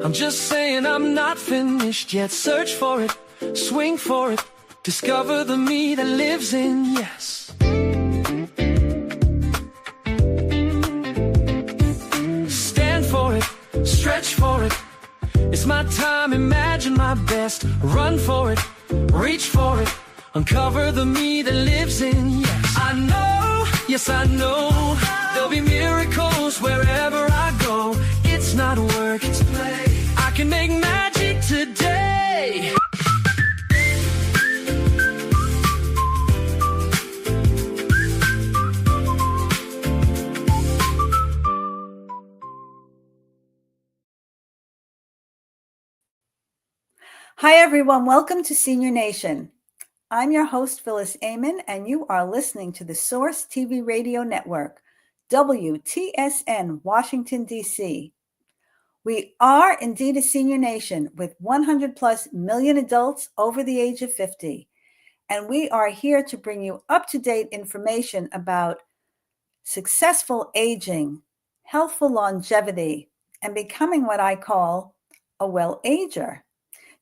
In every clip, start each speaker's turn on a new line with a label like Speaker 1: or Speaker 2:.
Speaker 1: I'm just saying I'm not finished yet. Search for it, swing for it, discover the me that lives in yes. Stand for it, stretch for it. It's my time, imagine my best. Run for it, reach for it, uncover the me that lives in yes. I know, yes I know, there'll be miracles wherever I go. It's not work, it's play. I can make magic today.
Speaker 2: Hi, everyone. Welcome to Senior Nation. I'm your host, Phyllis Ayman, and you are listening to the Source TV Radio Network, WTSN, Washington, D.C. We are indeed a senior nation with 100 plus million adults over the age of 50. And we are here to bring you up-to-date information about successful aging, healthful longevity, and becoming what I call a well-ager.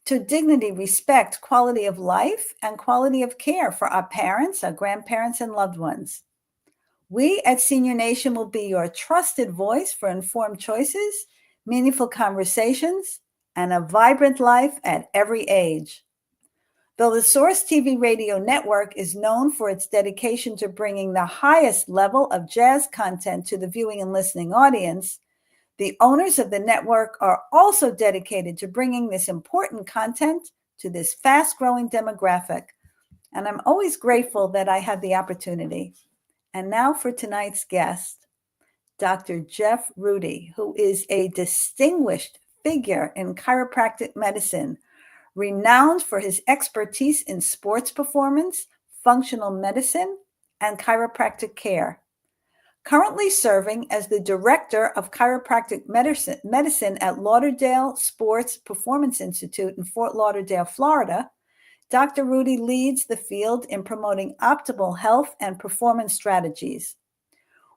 Speaker 2: To dignity, respect, quality of life, and quality of care for our parents, our grandparents, and loved ones. We at Senior Nation will be your trusted voice for informed choices, meaningful conversations, and a vibrant life at every age. Though the Source TV Radio Network is known for its dedication to bringing the highest level of jazz content to the viewing and listening audience, the owners of the network are also dedicated to bringing this important content to this fast-growing demographic. And I'm always grateful that I have the opportunity. And now for tonight's guest, Dr. Geoff Rudy, who is a distinguished figure in chiropractic medicine, renowned for his expertise in sports performance, functional medicine, and chiropractic care. Currently serving as the Director of Chiropractic Medicine at Lauderdale Sports Performance Institute in Fort Lauderdale, Florida, Dr. Rudy leads the field in promoting optimal health and performance strategies.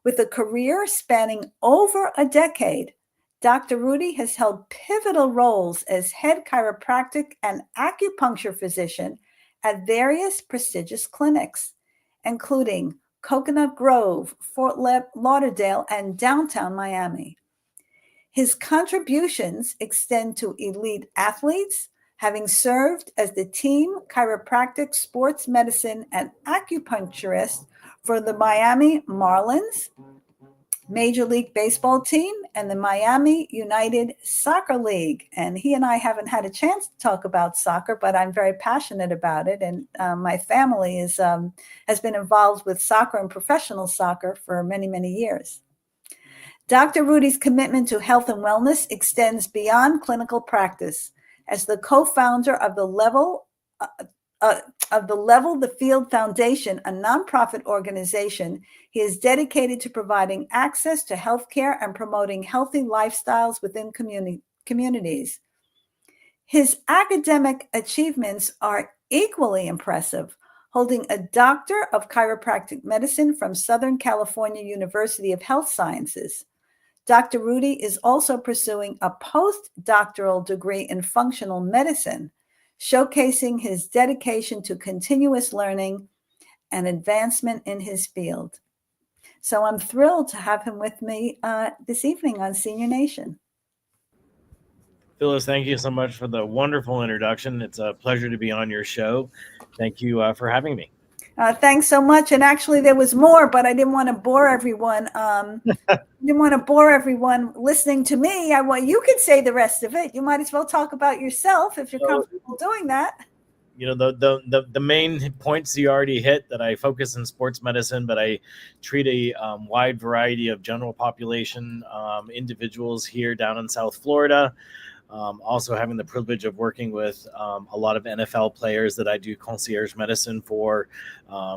Speaker 2: With a career spanning over a decade, Dr. Rudy has held pivotal roles as head chiropractic and acupuncture physician at various prestigious clinics, including Coconut Grove, Fort Lauderdale, and downtown Miami. His contributions extend to elite athletes, having served as the team chiropractic sports medicine and acupuncturist for the Miami Marlins, Major League Baseball team, and the Miami United Soccer League. And he and I haven't had a chance to talk about soccer, but I'm very passionate about it. And my family has been involved with soccer and professional soccer for many, many years. Dr. Rudy's commitment to health and wellness extends beyond clinical practice. As the co-founder of the Level the Field Foundation, a nonprofit organization, he is dedicated to providing access to healthcare and promoting healthy lifestyles within communities. His academic achievements are equally impressive, holding a Doctor of Chiropractic Medicine from Southern California University of Health Sciences. Dr. Rudy is also pursuing a postdoctoral degree in functional medicine, showcasing his dedication to continuous learning and advancement in his field. So I'm thrilled to have him with me this evening on Senior Nation.
Speaker 3: Phyllis, thank you so much for the wonderful introduction. It's a pleasure to be on your show. Thank you for having me.
Speaker 2: Thanks so much. And actually, there was more, but I didn't want to bore everyone. Listening to me. You could say the rest of it. You might as well talk about yourself if you're comfortable doing that.
Speaker 3: You know, the main points you already hit, that I focus in sports medicine, but I treat a wide variety of general population individuals here down in South Florida. Also having the privilege of working with a lot of NFL players that I do concierge medicine for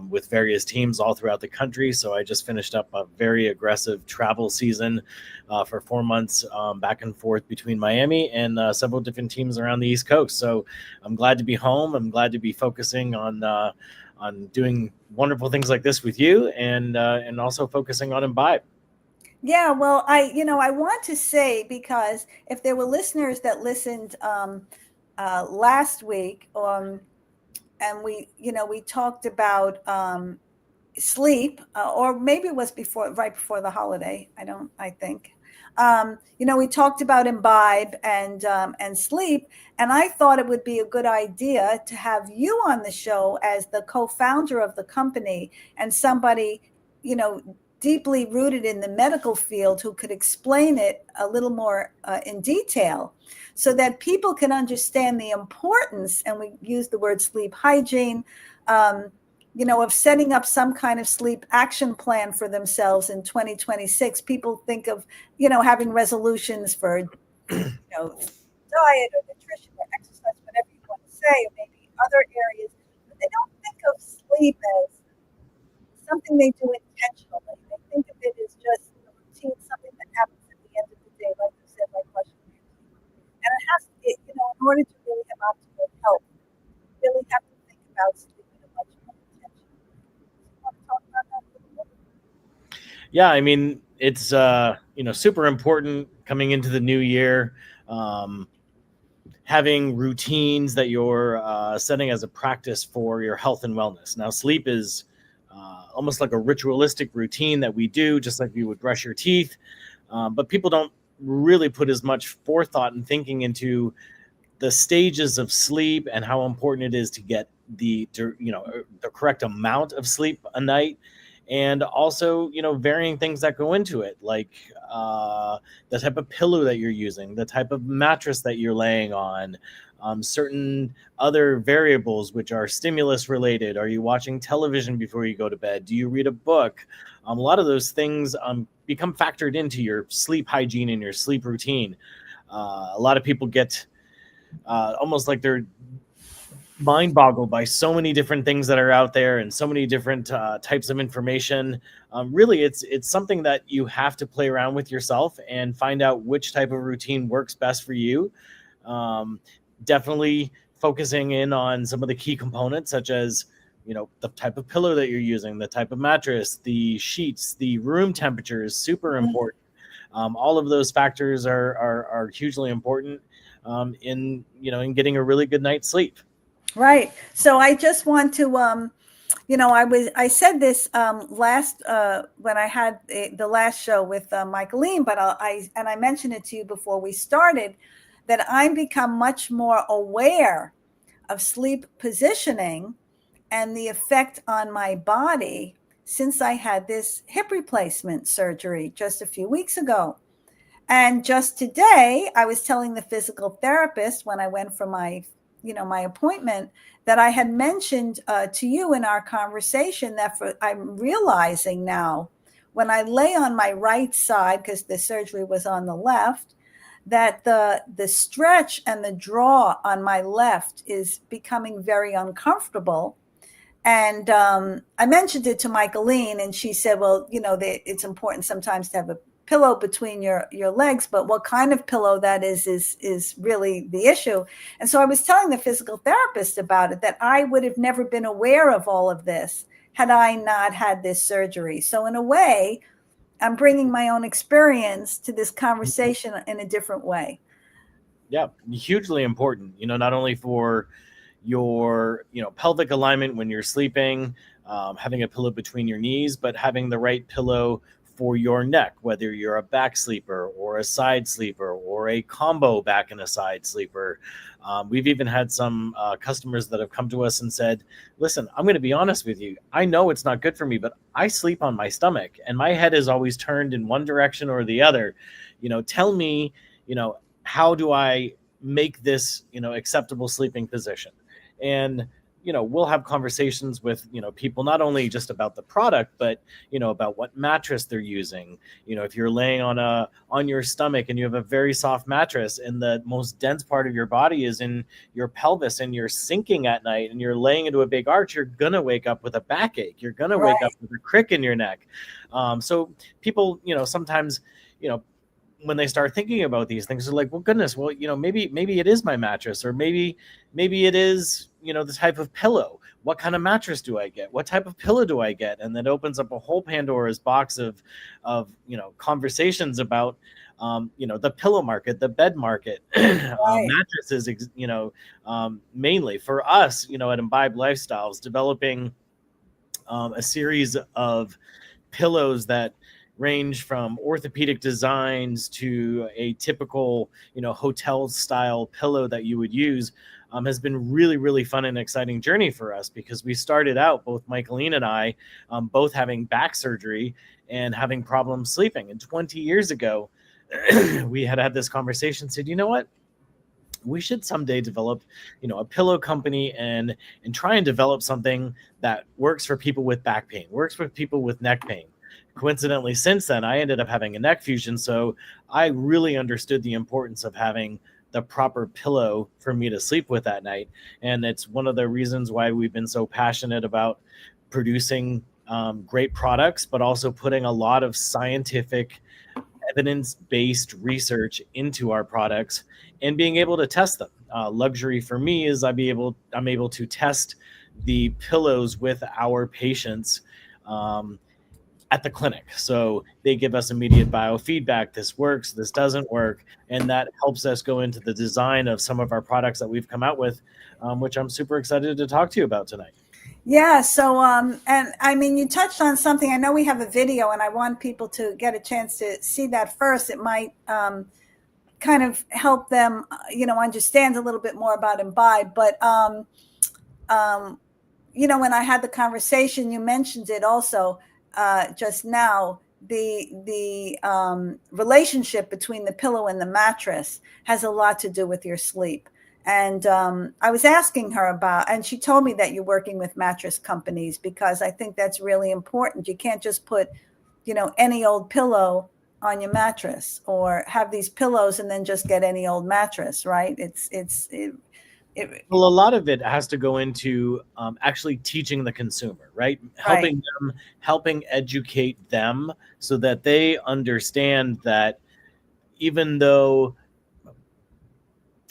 Speaker 3: with various teams all throughout the country. So I just finished up a very aggressive travel season for 4 months back and forth between Miami and several different teams around the East Coast. So I'm glad to be home. I'm glad to be focusing on doing wonderful things like this with you and also focusing on Imbibe.
Speaker 2: Yeah, well, I want to say, because if there were listeners that listened last week, and we talked about sleep, or maybe it was right before the holiday. I think, we talked about imbibe and sleep. And I thought it would be a good idea to have you on the show as the co-founder of the company, and somebody, deeply rooted in the medical field, who could explain it a little more in detail, so that people can understand the importance. And we use the word sleep hygiene, of setting up some kind of sleep action plan for themselves in 2026. People think of, having resolutions for, diet or nutrition or exercise, whatever you want to say, or maybe other areas, but they don't think of sleep as something they do intentionally. They think of it as just a routine, something that happens at the end of the day, like you said, like brushing your teeth. And it has to be, in order to really have optimal health, you really have to think about sleep in a much more intentional way. You want to talk about that a little bit?
Speaker 3: Yeah, I mean, it's super important coming into the new year. Having routines that you're setting as a practice for your health and wellness. Now, sleep is almost like a ritualistic routine that we do, just like you would brush your teeth. But people don't really put as much forethought and thinking into the stages of sleep and how important it is to get the correct amount of sleep a night. And also, varying things that go into it, like the type of pillow that you're using, the type of mattress that you're laying on, certain other variables which are stimulus related. Are you watching television before you go to bed? Do you read a book? A lot of those things become factored into your sleep hygiene and your sleep routine. A lot of people get almost like they're mind boggled by so many different things that are out there and so many different types of information. Really, it's something that you have to play around with yourself and find out which type of routine works best for you. Definitely focusing in on some of the key components, such as the type of pillow that you're using, the type of mattress, the sheets, the room temperature is super important. All of those factors are hugely important in getting a really good night's sleep.
Speaker 2: Right. So I just want to, I said this last when I had the last show with Michaeline, but I mentioned it to you before we started, that I've become much more aware of sleep positioning and the effect on my body since I had this hip replacement surgery just a few weeks ago. And just today, I was telling the physical therapist when I went for my appointment, that I had mentioned to you in our conversation that I'm realizing now, when I lay on my right side, because the surgery was on the left, that the stretch and the draw on my left is becoming very uncomfortable. And I mentioned it to Michaeline, and she said, well, it's important sometimes to have a pillow between your legs, but what kind of pillow that is really the issue. And so I was telling the physical therapist about it, that I would have never been aware of all of this had I not had this surgery. So in a way, I'm bringing my own experience to this conversation in a different way.
Speaker 3: Yeah, hugely important, not only for your pelvic alignment when you're sleeping, having a pillow between your knees, but having the right pillow for your neck, whether you're a back sleeper or a side sleeper or a combo back and a side sleeper. We've even had some customers that have come to us and said, listen, I'm going to be honest with you. I know it's not good for me, but I sleep on my stomach and my head is always turned in one direction or the other. Tell me, how do I make this, acceptable sleeping position? And we'll have conversations with people, not only just about the product, but about what mattress they're using. If you're laying on your stomach and you have a very soft mattress and the most dense part of your body is in your pelvis and you're sinking at night and you're laying into a big arch, you're gonna wake up with a backache. You're gonna wake up with a crick in your neck. So people sometimes when they start thinking about these things, they're like, well, goodness, well, maybe it is my mattress, or maybe it is, the type of pillow. what kind of mattress do I get? What type of pillow do I get? And that opens up a whole Pandora's box of conversations about, the pillow market, the bed market,
Speaker 2: Right.
Speaker 3: mattresses, mainly for us, at Imbibe Lifestyles, developing a series of pillows that range from orthopedic designs to a typical, hotel style pillow that you would use, has been really, really fun and exciting journey for us, because we started out, both Michaeline and I, both having back surgery and having problems sleeping. And 20 years ago, we had this conversation, said, you know what? We should someday develop, a pillow company and try and develop something that works for people with back pain, works for people with neck pain. Coincidentally, since then, I ended up having a neck fusion. So I really understood the importance of having the proper pillow for me to sleep with at night. And it's one of the reasons why we've been so passionate about producing great products, but also putting a lot of scientific, evidence-based research into our products and being able to test them. Luxury for me is I'm able to test the pillows with our patients at the clinic. So they give us immediate biofeedback. This works, this doesn't work. And that helps us go into the design of some of our products that we've come out with, which I'm super excited to talk to you about tonight.
Speaker 2: Yeah. So, and I mean, you touched on something. I know we have a video, and I want people to get a chance to see that first. It might kind of help them, understand a little bit more about Imbibe. But, when I had the conversation, you mentioned it also just now. The relationship between the pillow and the mattress has a lot to do with your sleep. And I was asking her about, and she told me that you're working with mattress companies, because I think that's really important. You can't just put, any old pillow on your mattress, or have these pillows and then just get any old mattress, right?
Speaker 3: Well, a lot of it has to go into actually teaching the consumer, right? Helping educate them so that they understand that even though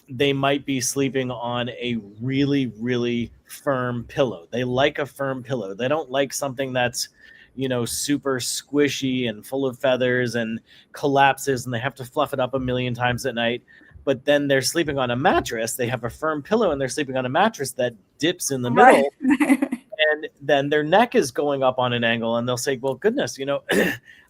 Speaker 3: they might be sleeping on a really, really firm pillow, they like a firm pillow. They don't like something that's, super squishy and full of feathers and collapses, and they have to fluff it up a million times at night. But then they're sleeping on a mattress. They have a firm pillow and they're sleeping on a mattress that dips in the middle. And then their neck is going up on an angle, and they'll say, well, goodness,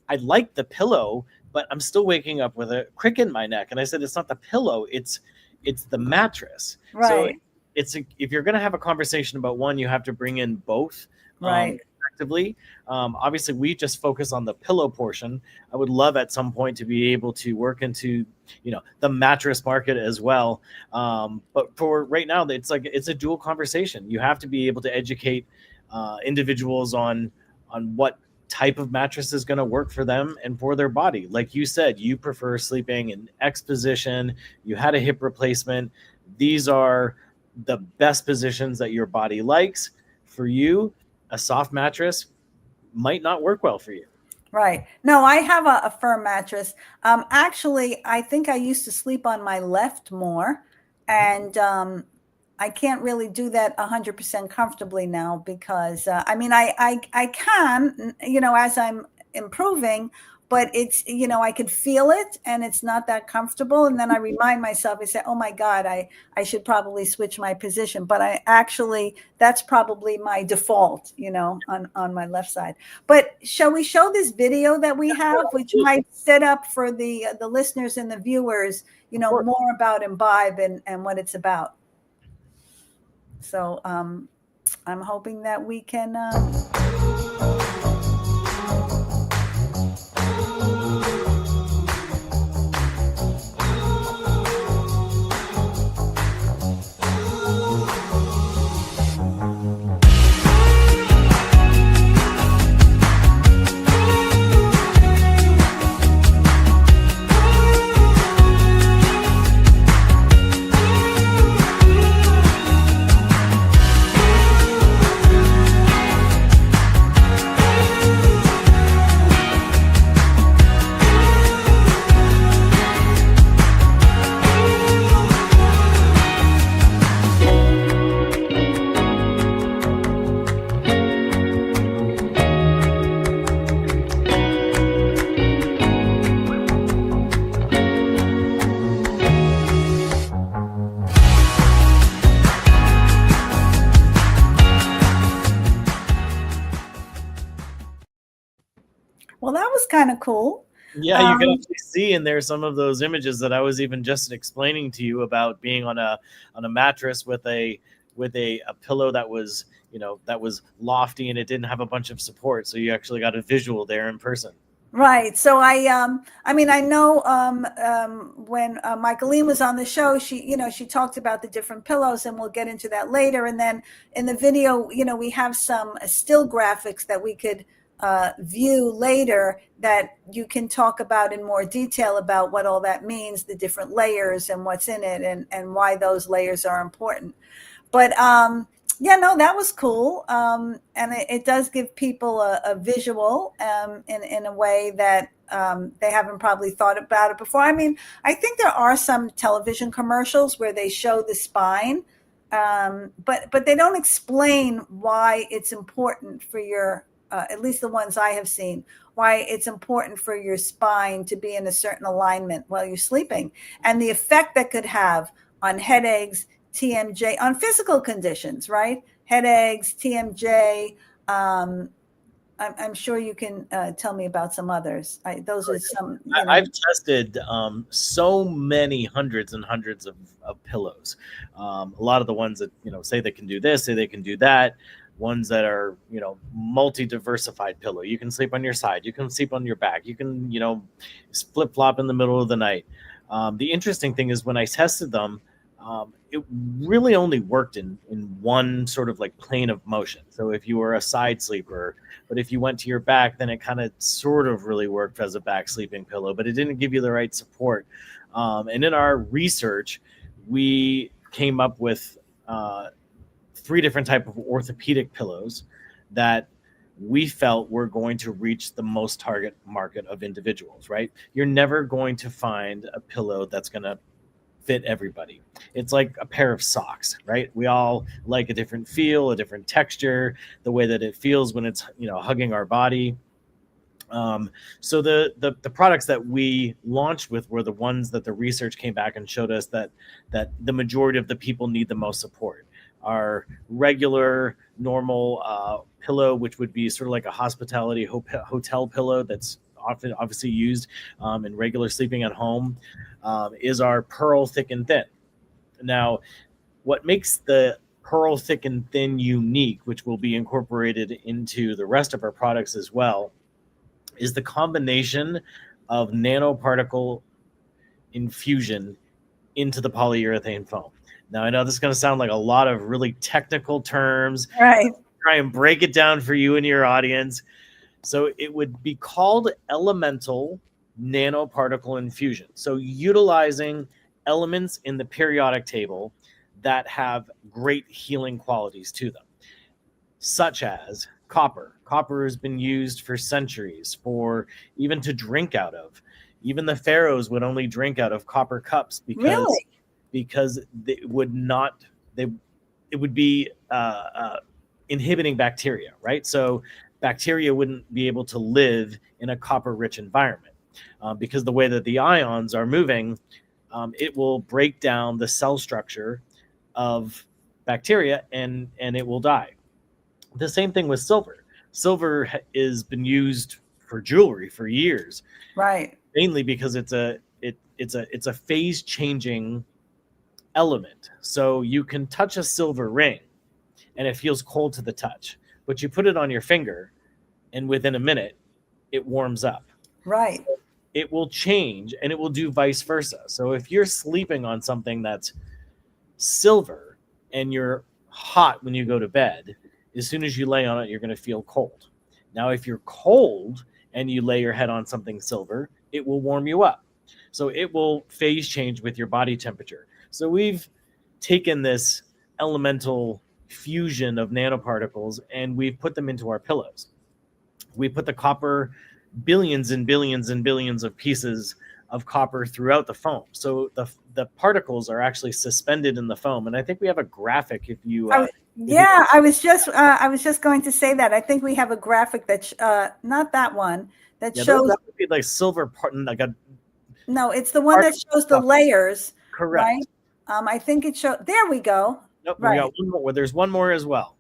Speaker 3: I like the pillow, but I'm still waking up with a crick in my neck. And I said, it's not the pillow, it's the mattress.
Speaker 2: Right.
Speaker 3: So if you're going to have a conversation about one, you have to bring in both.
Speaker 2: Right.
Speaker 3: Effectively. Obviously, we just focus on the pillow portion. I would love at some point to be able to work into, the mattress market as well. But for right now, it's a dual conversation. You have to be able to educate individuals on what type of mattress is going to work for them and for their body. Like you said, you prefer sleeping in X position. You had a hip replacement. These are the best positions that your body likes. For you, a soft mattress might not work well for you.
Speaker 2: Right. No, I have a firm mattress. Actually, I think I used to sleep on my left more, and I can't really do that 100% comfortably now, because I can, as I'm improving, but it's, I could feel it and it's not that comfortable. And then I remind myself, I say, oh my God, I should probably switch my position. But that's probably my default, on my left side. But shall we show this video that we have, which might set up for the listeners and the viewers, more about Imbibe and what it's about. So I'm hoping that we can. Well, that was kind of cool.
Speaker 3: Yeah, you can actually see in there some of those images that I was even just explaining to you about being on a mattress with a pillow that was, that was lofty and it didn't have a bunch of support. So you actually got a visual there in person.
Speaker 2: Right. So I mean, I know when Michaeline was on the show, she talked about the different pillows, and we'll get into that later. And then in the video, we have some still graphics that we could view later that you can talk about in more detail about what all that means, the different layers and what's in it, and why those layers are important. But yeah, no, that was cool. And it does give people a visual in a way that they haven't probably thought about it before. I mean, I think there are some television commercials where they show the spine, but they don't explain why it's important for your, at least the ones I have seen, why it's important for your spine to be in a certain alignment while you're sleeping, and the effect that could have on headaches, TMJ, on physical conditions, right? Headaches, TMJ. I'm sure you can tell me about some others. Those are some.
Speaker 3: I've tested so many hundreds and hundreds of pillows. A lot of the ones that say they can do this, say they can do that. Ones that are multi-diversified pillow. You can sleep on your side. You can sleep on your back. You can flip flop in the middle of the night. The interesting thing is when I tested them, it really only worked in one sort of like plane of motion. So if you were a side sleeper, but if you went to your back, then it kind of sort of really worked as a back sleeping pillow, but it didn't give you the right support. And in our research, we came up with 3 different types of orthopedic pillows that we felt were going to reach the most target market of individuals, right? You're never going to find a pillow that's going to fit everybody. It's like a pair of socks, right? We all like a different feel, a different texture, the way that it feels when it's hugging our body. So the products that we launched with were the ones that the research came back and showed us that the majority of the people need the most support. Our regular normal pillow, which would be sort of like a hospitality hotel pillow that's often obviously used in regular sleeping at home, is our Pearl Thick and Thin. Now, what makes the Pearl Thick and Thin unique, which will be incorporated into the rest of our products as well, is the combination of nanoparticle infusion into the polyurethane foam. Now, I know this is going to sound like a lot of really technical terms.
Speaker 2: Right.
Speaker 3: Try and break it down for you and your audience. So it would be called elemental nanoparticle infusion. So utilizing elements in the periodic table that have great healing qualities to them, such as copper. Copper has been used for centuries for even to drink out of. Even the pharaohs would only drink out of copper cups because it would be inhibiting bacteria, right? So bacteria wouldn't be able to live in a copper-rich environment because the way that the ions are moving, it will break down the cell structure of bacteria and it will die. The same thing with silver. Silver has been used for jewelry for years,
Speaker 2: right?
Speaker 3: Mainly because it's a phase-changing element. So you can touch a silver ring, and it feels cold to the touch, but you put it on your finger, and within a minute, it warms up.
Speaker 2: Right.
Speaker 3: It will change, and it will do vice versa. So if you're sleeping on something that's silver and you're hot when you go to bed, as soon as you lay on it, you're going to feel cold. Now, if you're cold and you lay your head on something silver, it will warm you up. So it will phase change with your body temperature. So we've taken this elemental fusion of nanoparticles and we've put them into our pillows. We put the copper, billions and billions and billions of pieces of copper throughout the foam. So the particles are actually suspended in the foam. And I think we have a graphic if you...
Speaker 2: I was just going to say that. I think we have a graphic that, not that one, that shows...
Speaker 3: That would be like silver part, like a...
Speaker 2: No, it's the one that shows the layers.
Speaker 3: Correct.
Speaker 2: Right? I think it shows... There we go.
Speaker 3: Nope,
Speaker 2: right.
Speaker 3: We got one more. There's one more as well.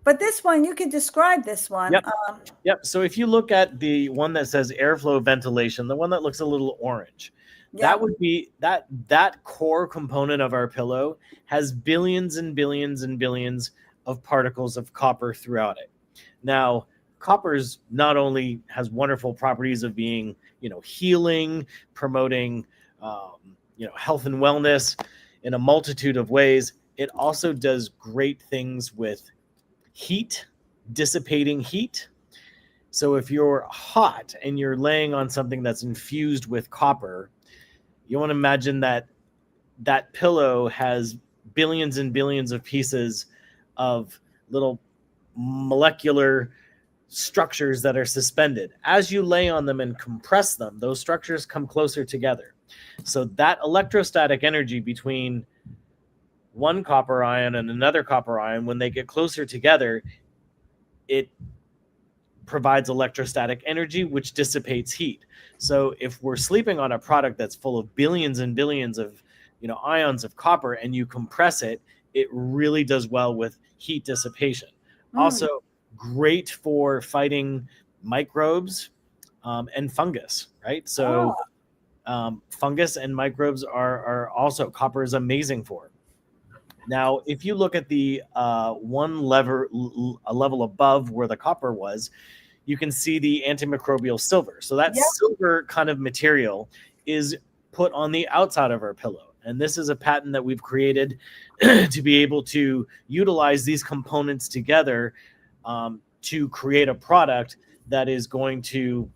Speaker 2: But this one, you could describe this one.
Speaker 3: Yep. Yep. So if you look at the one that says airflow ventilation, the one that looks a little orange, that would be that core component of our pillow has billions and billions and billions of particles of copper throughout it. Now, copper's not only has wonderful properties of being, healing, promoting, health and wellness in a multitude of ways. It also does great things with heat, dissipating heat. So if you're hot and you're laying on something that's infused with copper, you want to imagine that pillow has billions and billions of pieces of little molecular structures that are suspended. As you lay on them and compress them, those structures come closer together. So that electrostatic energy between one copper ion and another copper ion, when they get closer together, it provides electrostatic energy, which dissipates heat. So if we're sleeping on a product that's full of billions and billions of ions of copper and you compress it, it really does well with heat dissipation. Also great for fighting microbes and fungus, right? So fungus and microbes are also, copper is amazing for. Now, if you look at the a level above where the copper was, you can see the antimicrobial silver. So that silver kind of material is put on the outside of our pillow. And this is a patent that we've created to be able to utilize these components together to create a product that is going to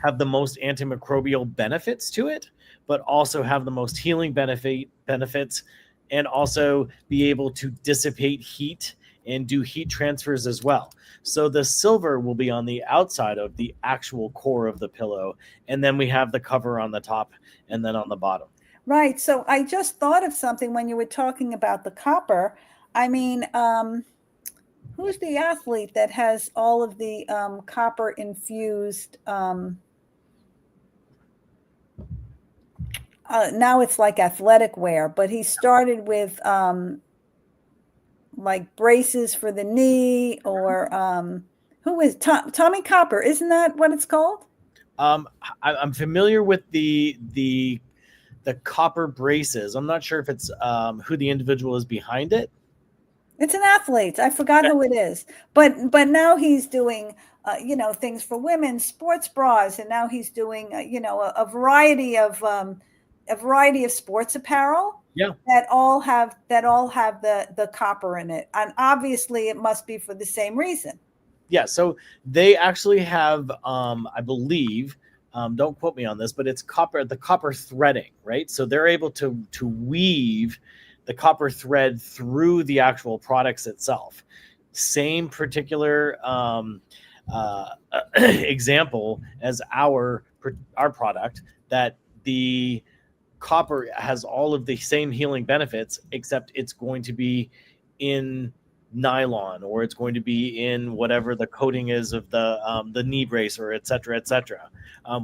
Speaker 3: have the most antimicrobial benefits to it, but also have the most healing benefits, and also be able to dissipate heat and do heat transfers as well. So the silver will be on the outside of the actual core of the pillow, and then we have the cover on the top and then on the bottom.
Speaker 2: Right. So I just thought of something when you were talking about the copper. I mean, who's the athlete that has all of the copper infused? Now it's like athletic wear, but he started with like braces for the knee, or who is Tommy Copper? Isn't that what it's called?
Speaker 3: I'm familiar with the copper braces. I'm not sure if it's who the individual is behind it.
Speaker 2: It's an athlete. I forgot who it is, but now he's doing things for women, sports bras, and now he's doing a variety of sports apparel.
Speaker 3: Yeah.
Speaker 2: That all have the copper in it, and obviously it must be for the same reason.
Speaker 3: Yeah. So they actually have, I believe, don't quote me on this, but it's the copper threading, right? So they're able to weave the copper thread through the actual products itself. Same particular example as our product, that the copper has all of the same healing benefits, except it's going to be in nylon, or it's going to be in whatever the coating is of the knee brace, or et cetera, et cetera.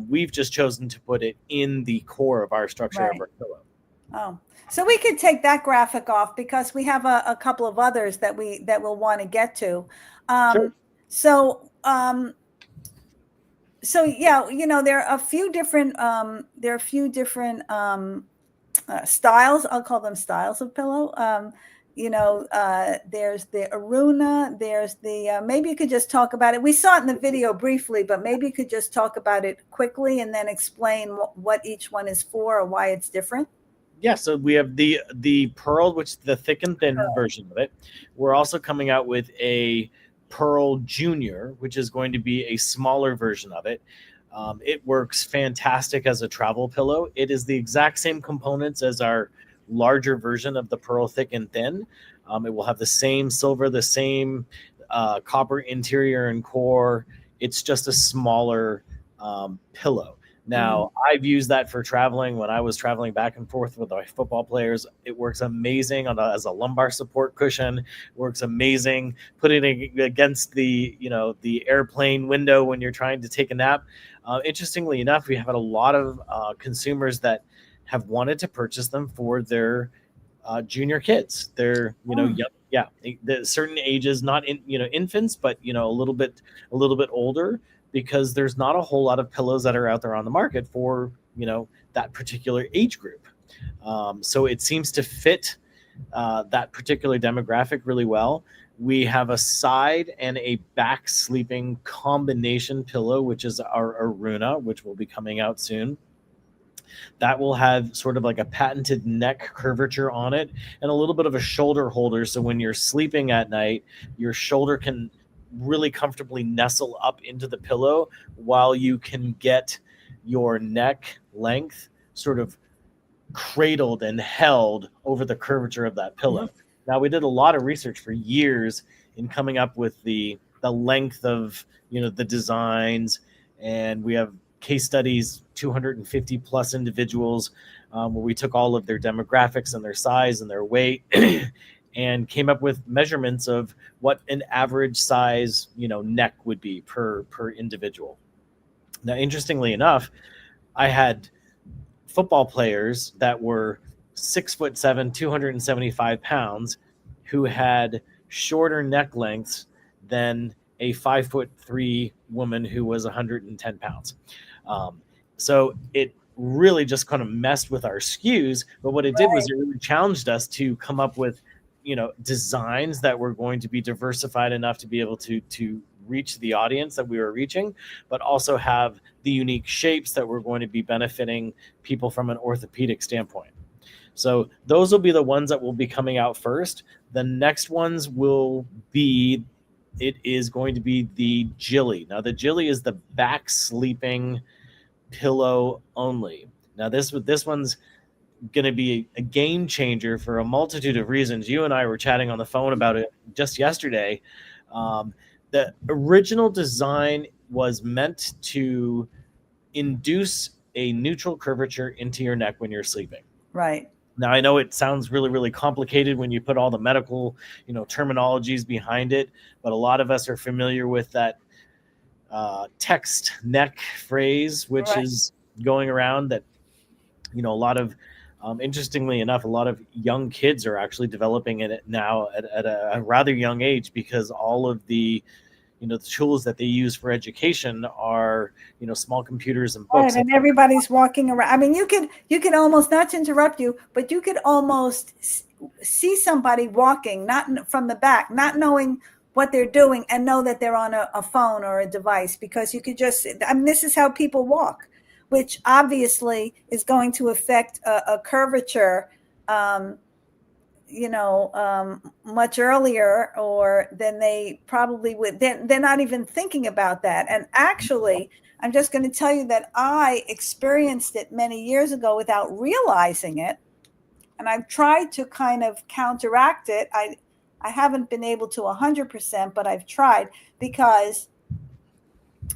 Speaker 3: We've just chosen to put it in the core of our structure of our pillow.
Speaker 2: Oh, so we could take that graphic off because we have a couple of others that we'll want to get to.
Speaker 3: Sure.
Speaker 2: So yeah, there are a few different styles. I'll call them styles of pillow. There's the Aruna, there's the, maybe you could just talk about it. We saw it in the video briefly, but maybe you could just talk about it quickly and then explain what each one is for or why it's different.
Speaker 3: Yeah, so we have the Pearl, which is the thick and thin version of it. We're also coming out with a Pearl Junior, which is going to be a smaller version of it. It works fantastic as a travel pillow. It is the exact same components as our larger version of the Pearl Thick and Thin. It will have the same silver, the same copper interior and core. It's just a smaller pillow. Now, I've used that for traveling. When I was traveling back and forth with my football players, it works amazing as a lumbar support cushion. It works amazing putting it against the airplane window when you're trying to take a nap. Interestingly enough, we have had a lot of consumers that have wanted to purchase them for their junior kids. They're, young, yeah, the certain ages, not in, infants, but, a little bit older, because there's not a whole lot of pillows that are out there on the market for, that particular age group. So it seems to fit that particular demographic really well. We have a side and a back sleeping combination pillow, which is our Aruna, which will be coming out soon. That will have sort of like a patented neck curvature on it and a little bit of a shoulder holder. So when you're sleeping at night, your shoulder can really comfortably nestle up into the pillow while you can get your neck length sort of cradled and held over the curvature of that pillow. Mm-hmm. Now, we did a lot of research for years in coming up with the length of, the designs, and we have case studies, 250 plus individuals, where we took all of their demographics and their size and their weight and came up with measurements of what an average size, neck would be per individual. Now, interestingly enough, I had football players that were 6'7", 275 pounds, who had shorter neck lengths than a 5'3" woman who was 110 pounds. So it really just kind of messed with our SKUs. But what it did was it really challenged us to come up with, designs that were going to be diversified enough to be able to reach the audience that we were reaching, but also have the unique shapes that were going to be benefiting people from an orthopedic standpoint. So those will be the ones that will be coming out first. The next ones is going to be the Jilly. Now, the Jilly is the back sleeping pillow only. Now, this one's going to be a game changer for a multitude of reasons. You and I were chatting on the phone about it just yesterday. The original design was meant to induce a neutral curvature into your neck when you're sleeping.
Speaker 2: Right.
Speaker 3: Now, I know it sounds really, really complicated when you put all the medical, terminologies behind it, but a lot of us are familiar with that text neck phrase, which is going around that, a lot of, interestingly enough, a lot of young kids are actually developing it now at a rather young age, because all of the the tools that they use for education are, small computers and books.
Speaker 2: Right, and everybody's walking around. I mean, you could almost, not to interrupt you, but you could almost see somebody walking, not from the back, not knowing what they're doing, and know that they're on a phone or a device, because you could just, this is how people walk, which obviously is going to affect a curvature, much earlier, or than they probably would. They're not even thinking about that. And actually, I'm just going to tell you that I experienced it many years ago without realizing it. And I've tried to kind of counteract it. I haven't been able to 100%, but I've tried, because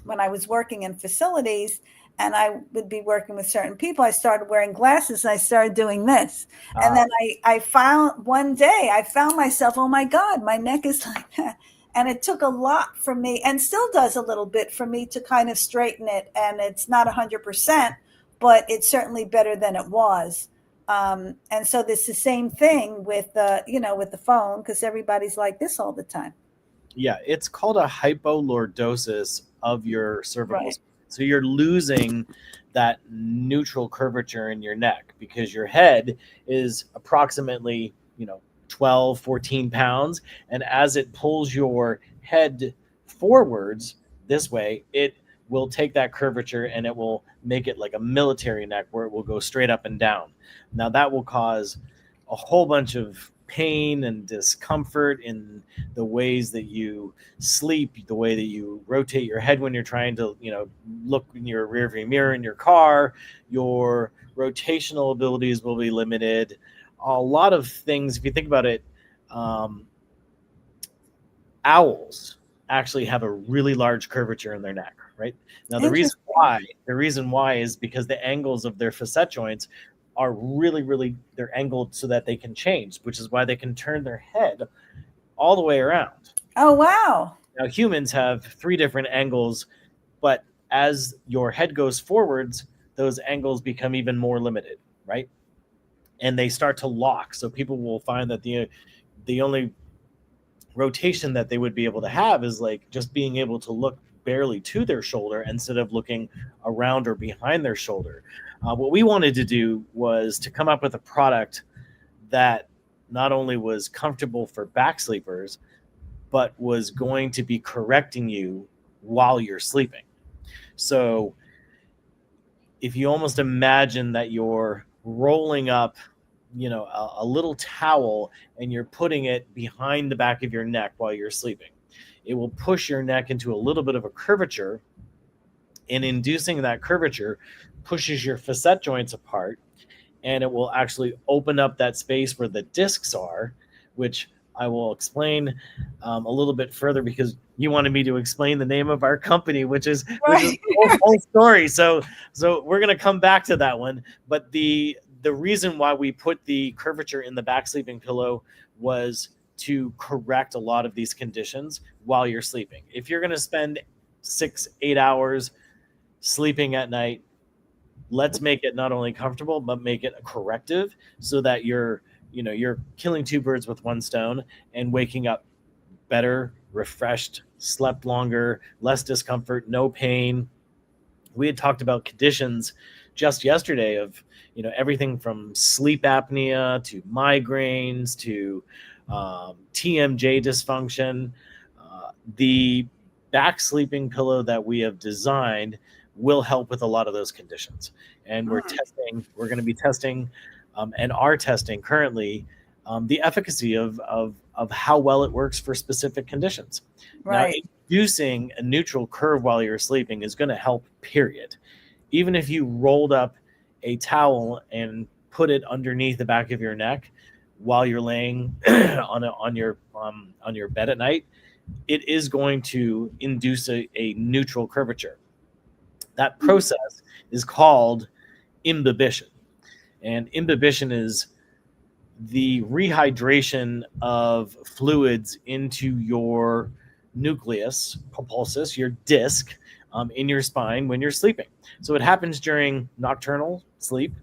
Speaker 2: when I was working in facilities and I would be working with certain people, I started wearing glasses and I started doing this. And then I found myself, oh my God, my neck is like that. And it took a lot for me, and still does a little bit for me, to kind of straighten it. And it's not 100%, but it's certainly better than it was. And so this is the same thing with, with the phone, because everybody's like this all the time.
Speaker 3: Yeah, it's called a hypolordosis of your cervical. Right. So you're losing that neutral curvature in your neck, because your head is approximately, 12, 14 pounds. And as it pulls your head forwards this way, it will take that curvature and it will make it like a military neck, where it will go straight up and down. Now, that will cause a whole bunch of pain and discomfort in the ways that you sleep, the way that you rotate your head when you're trying to, look in your rearview mirror in your car. Your rotational abilities will be limited. A lot of things, if you think about it, owls actually have a really large curvature in their neck, right? Now, the reason why is because the angles of their facet joints are really, really, they're angled so that they can change, which is why they can turn their head all the way around.
Speaker 2: Oh, wow.
Speaker 3: Now, humans have 3 different angles, but as your head goes forwards, those angles become even more limited, right? and they start to lock. So people will find that the only rotation that they would be able to have is like just being able to look barely to their shoulder instead of looking around or behind their shoulder. What we wanted to do was to come up with a product that not only was comfortable for back sleepers, but was going to be correcting you while you're sleeping. So if you almost imagine that you're rolling up, a little towel and you're putting it behind the back of your neck while you're sleeping, it will push your neck into a little bit of a curvature, and inducing that curvature pushes your facet joints apart, and it will actually open up that space where the discs are, which I will explain a little bit further, because you wanted me to explain the name of our company, which is the whole story. So we're going to come back to that one. But the reason why we put the curvature in the back sleeping pillow was to correct a lot of these conditions while you're sleeping. If you're going to spend 6-8 hours sleeping at night, let's make it not only comfortable, but make it a corrective, so that you're killing two birds with one stone and waking up better, refreshed, slept longer, less discomfort, no pain. We had talked about conditions just yesterday of, everything from sleep apnea to migraines to TMJ dysfunction. The back sleeping pillow that we have designed will help with a lot of those conditions. And we're going to be testing and are testing currently the efficacy of how well it works for specific conditions.
Speaker 2: Right.
Speaker 3: Now, inducing a neutral curve while you're sleeping is going to help, period. Even if you rolled up a towel and put it underneath the back of your neck while you're laying on your bed at night, it is going to induce a neutral curvature. That process is called imbibition. And imbibition is the rehydration of fluids into your nucleus pulposus, your disc, in your spine when you're sleeping. So it happens during nocturnal sleep,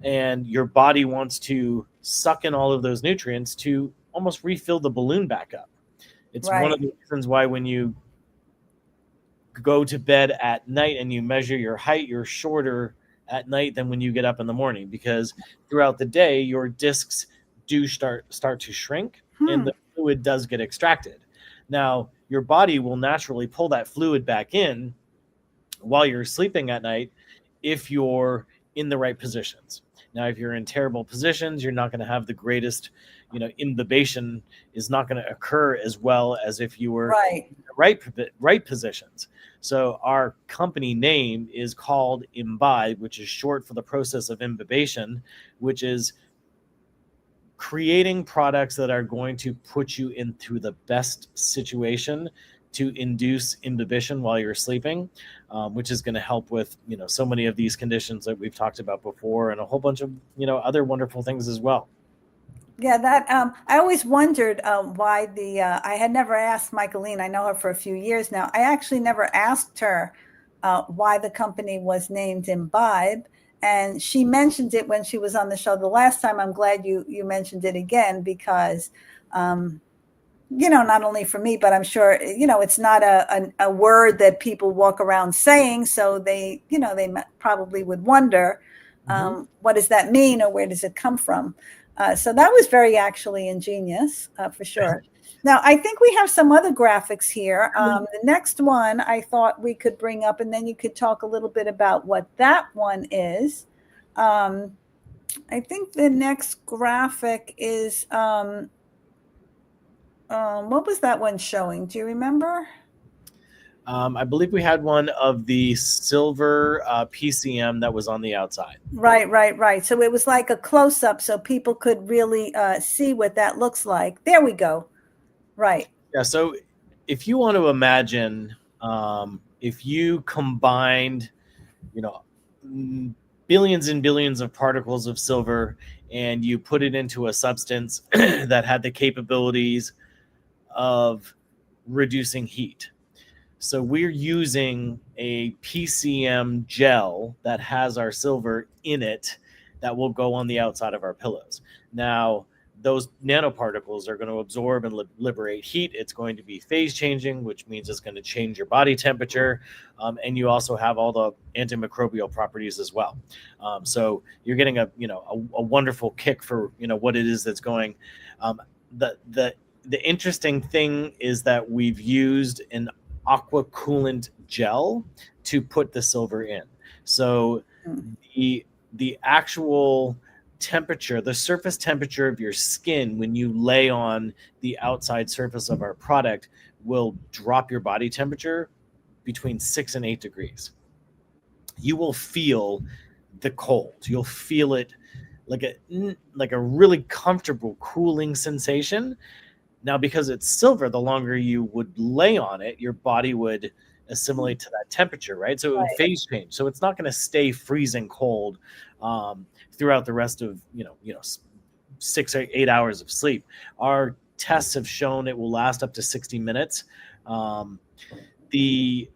Speaker 3: and your body wants to suck in all of those nutrients to almost refill the balloon back up. It's one of the reasons why when you go to bed at night and you measure your height, you're shorter at night than when you get up in the morning, because throughout the day your discs do start to shrink and the fluid does get extracted. Now your body will naturally pull that fluid back in while you're sleeping at night if you're in the right positions. Now if you're in terrible positions, you're not going to have the greatest, imbibition is not going to occur as well as if you were in the right positions. So our company name is called Imbibe, which is short for the process of imbibition, which is creating products that are going to put you into the best situation to induce imbibition while you're sleeping, which is going to help with, so many of these conditions that we've talked about before, and a whole bunch of, other wonderful things as well.
Speaker 2: Yeah, that I always wondered why I had never asked Michaeline. I know her for a few years now. I actually never asked her why the company was named Imbibe, and she mentioned it when she was on the show the last time. I'm glad you mentioned it again, because not only for me, but I'm sure it's not a word that people walk around saying, so they probably would wonder what does that mean, or where does it come from. So that was very actually ingenious, for sure. Now, I think we have some other graphics here. The next one I thought we could bring up, and then you could talk a little bit about what that one is. I think the next graphic is, what was that one showing? Do you remember?
Speaker 3: I believe we had one of the silver PCM that was on the outside.
Speaker 2: Right. So it was like a close-up so people could really see what that looks like. There we go. Right.
Speaker 3: Yeah, so if you want to imagine, if you combined, billions and billions of particles of silver and you put it into a substance that had the capabilities of reducing heat. So we're using a PCM gel that has our silver in it that will go on the outside of our pillows. Now, those nanoparticles are going to absorb and liberate heat. It's going to be phase changing, which means it's going to change your body temperature. And you also have all the antimicrobial properties as well. So you're getting a wonderful kick for, what it is that's going. The interesting thing is that we've used an aqua coolant gel to put the silver in. So the actual temperature, the surface temperature of your skin when you lay on the outside surface of our product will drop your body temperature between 6 and 8 degrees. You will feel the cold. You'll feel it like a really comfortable cooling sensation. Now, because it's silver, the longer you would lay on it, your body would assimilate to that temperature, right? So it would phase change. So it's not going to stay freezing cold throughout the rest of 6 or 8 hours of sleep. Our tests have shown it will last up to 60 minutes. The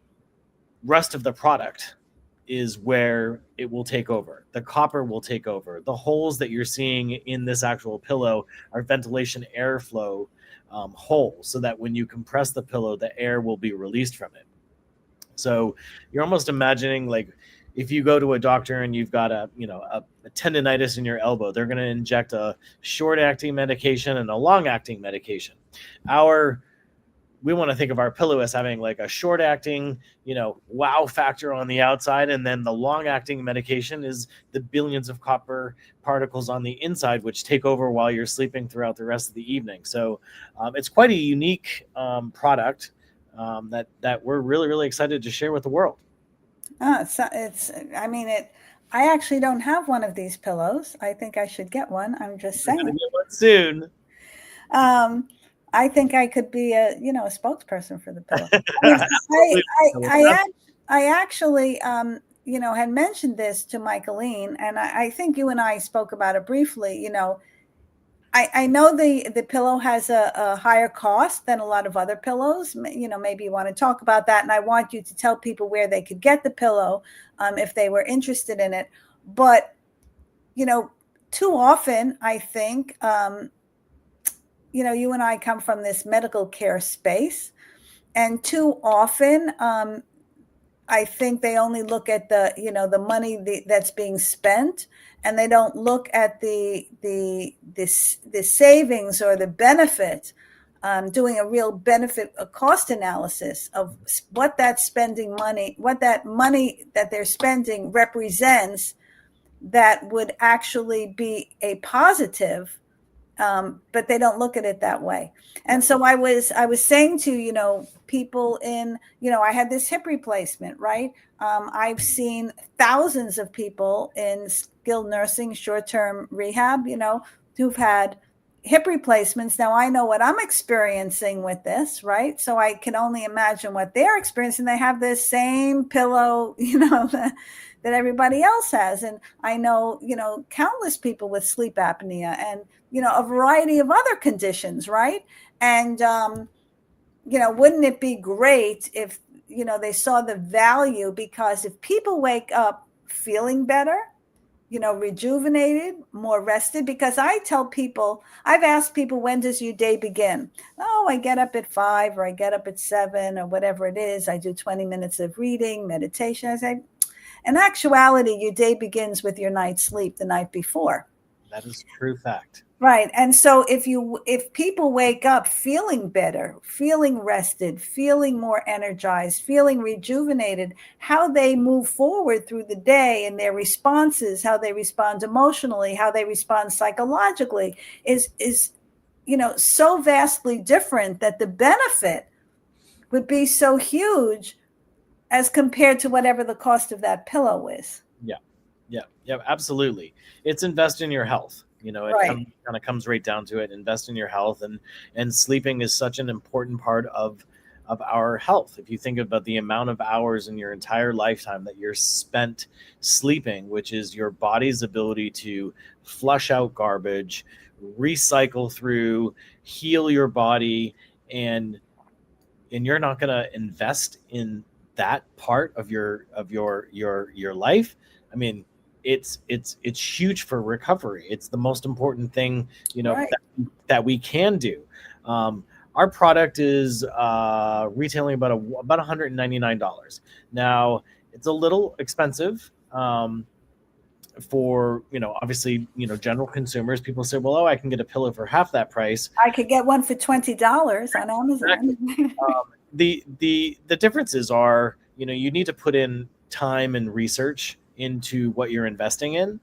Speaker 3: rest of the product is where it will take over. The copper will take over. The holes that you're seeing in this actual pillow are ventilation airflow holes, so that when you compress the pillow, the air will be released from it. So you're almost imagining like if you go to a doctor and you've got a tendonitis in your elbow, they're going to inject a short-acting medication and a long-acting medication. We want to think of our pillow as having like a short-acting, wow factor on the outside, and then the long-acting medication is the billions of copper particles on the inside, which take over while you're sleeping throughout the rest of the evening. So it's quite a unique product that we're really, really excited to share with the world.
Speaker 2: I actually don't have one of these pillows. I think I should get one. I'm just saying.
Speaker 3: You're gonna get one soon.
Speaker 2: I think I could be a spokesperson for the pillow. I actually had mentioned this to Michaeline, and I think you and I spoke about it briefly. I know the pillow has a higher cost than a lot of other pillows. Maybe you want to talk about that, and I want you to tell people where they could get the pillow if they were interested in it. But too often, I think you and I come from this medical care space, and too often I think they only look at the money that's being spent, and they don't look at the savings or the benefit, doing a real benefit, a cost analysis of what that money that they're spending represents, that would actually be a positive. But they don't look at it that way. And so I was saying to, people in, I had this hip replacement, right? I've seen thousands of people in skilled nursing, short-term rehab, who've had hip replacements. Now I know what I'm experiencing with this, right? So I can only imagine what they're experiencing. They have this same pillow, that everybody else has. And I know, countless people with sleep apnea and, a variety of other conditions, right? And, wouldn't it be great if, they saw the value? Because if people wake up feeling better, rejuvenated, more rested, because I tell people, I've asked people, when does your day begin? Oh, I get up at 5 or I get up at 7 or whatever it is. I do 20 minutes of reading, meditation. I say, in actuality, your day begins with your night's sleep the night before.
Speaker 3: That is true fact.
Speaker 2: Right. And so if people wake up feeling better, feeling rested, feeling more energized, feeling rejuvenated, how they move forward through the day and their responses, how they respond emotionally, how they respond psychologically is so vastly different that the benefit would be so huge as compared to whatever the cost of that pillow is.
Speaker 3: Yeah, absolutely. It's invest in your health. It
Speaker 2: Right.
Speaker 3: kind of comes right down to it. Invest in your health, and sleeping is such an important part of our health. If you think about the amount of hours in your entire lifetime that you're spent sleeping, which is your body's ability to flush out garbage, recycle through, heal your body, and you're not going to invest in that part of your life. I mean, it's huge for recovery. It's the most important thing,
Speaker 2: Right.
Speaker 3: that we can do. Our product is retailing about $199. Now, it's a little expensive for, obviously, general consumers. People say, well, I can get a pillow for half that price.
Speaker 2: I could get one for $20 on Amazon.
Speaker 3: The differences are, you need to put in time and research into what you're investing in.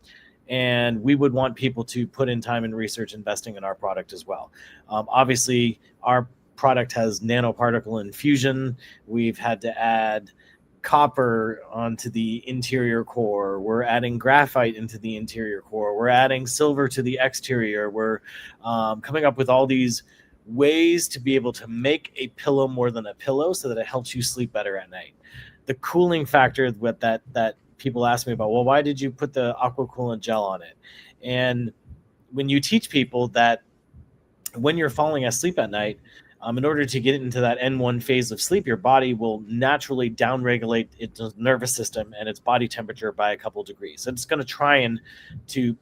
Speaker 3: And we would want people to put in time and research investing in our product as well. Obviously, our product has nanoparticle infusion. We've had to add copper onto the interior core. We're adding graphite into the interior core. We're adding silver to the exterior. We're coming up with all these ways to be able to make a pillow more than a pillow so that it helps you sleep better at night. The cooling factor with that people ask me about, well, why did you put the aqua coolant gel on it? And when you teach people that when you're falling asleep at night, in order to get into that N1 phase of sleep, your body will naturally downregulate its nervous system and its body temperature by a couple degrees. So it's going to try and to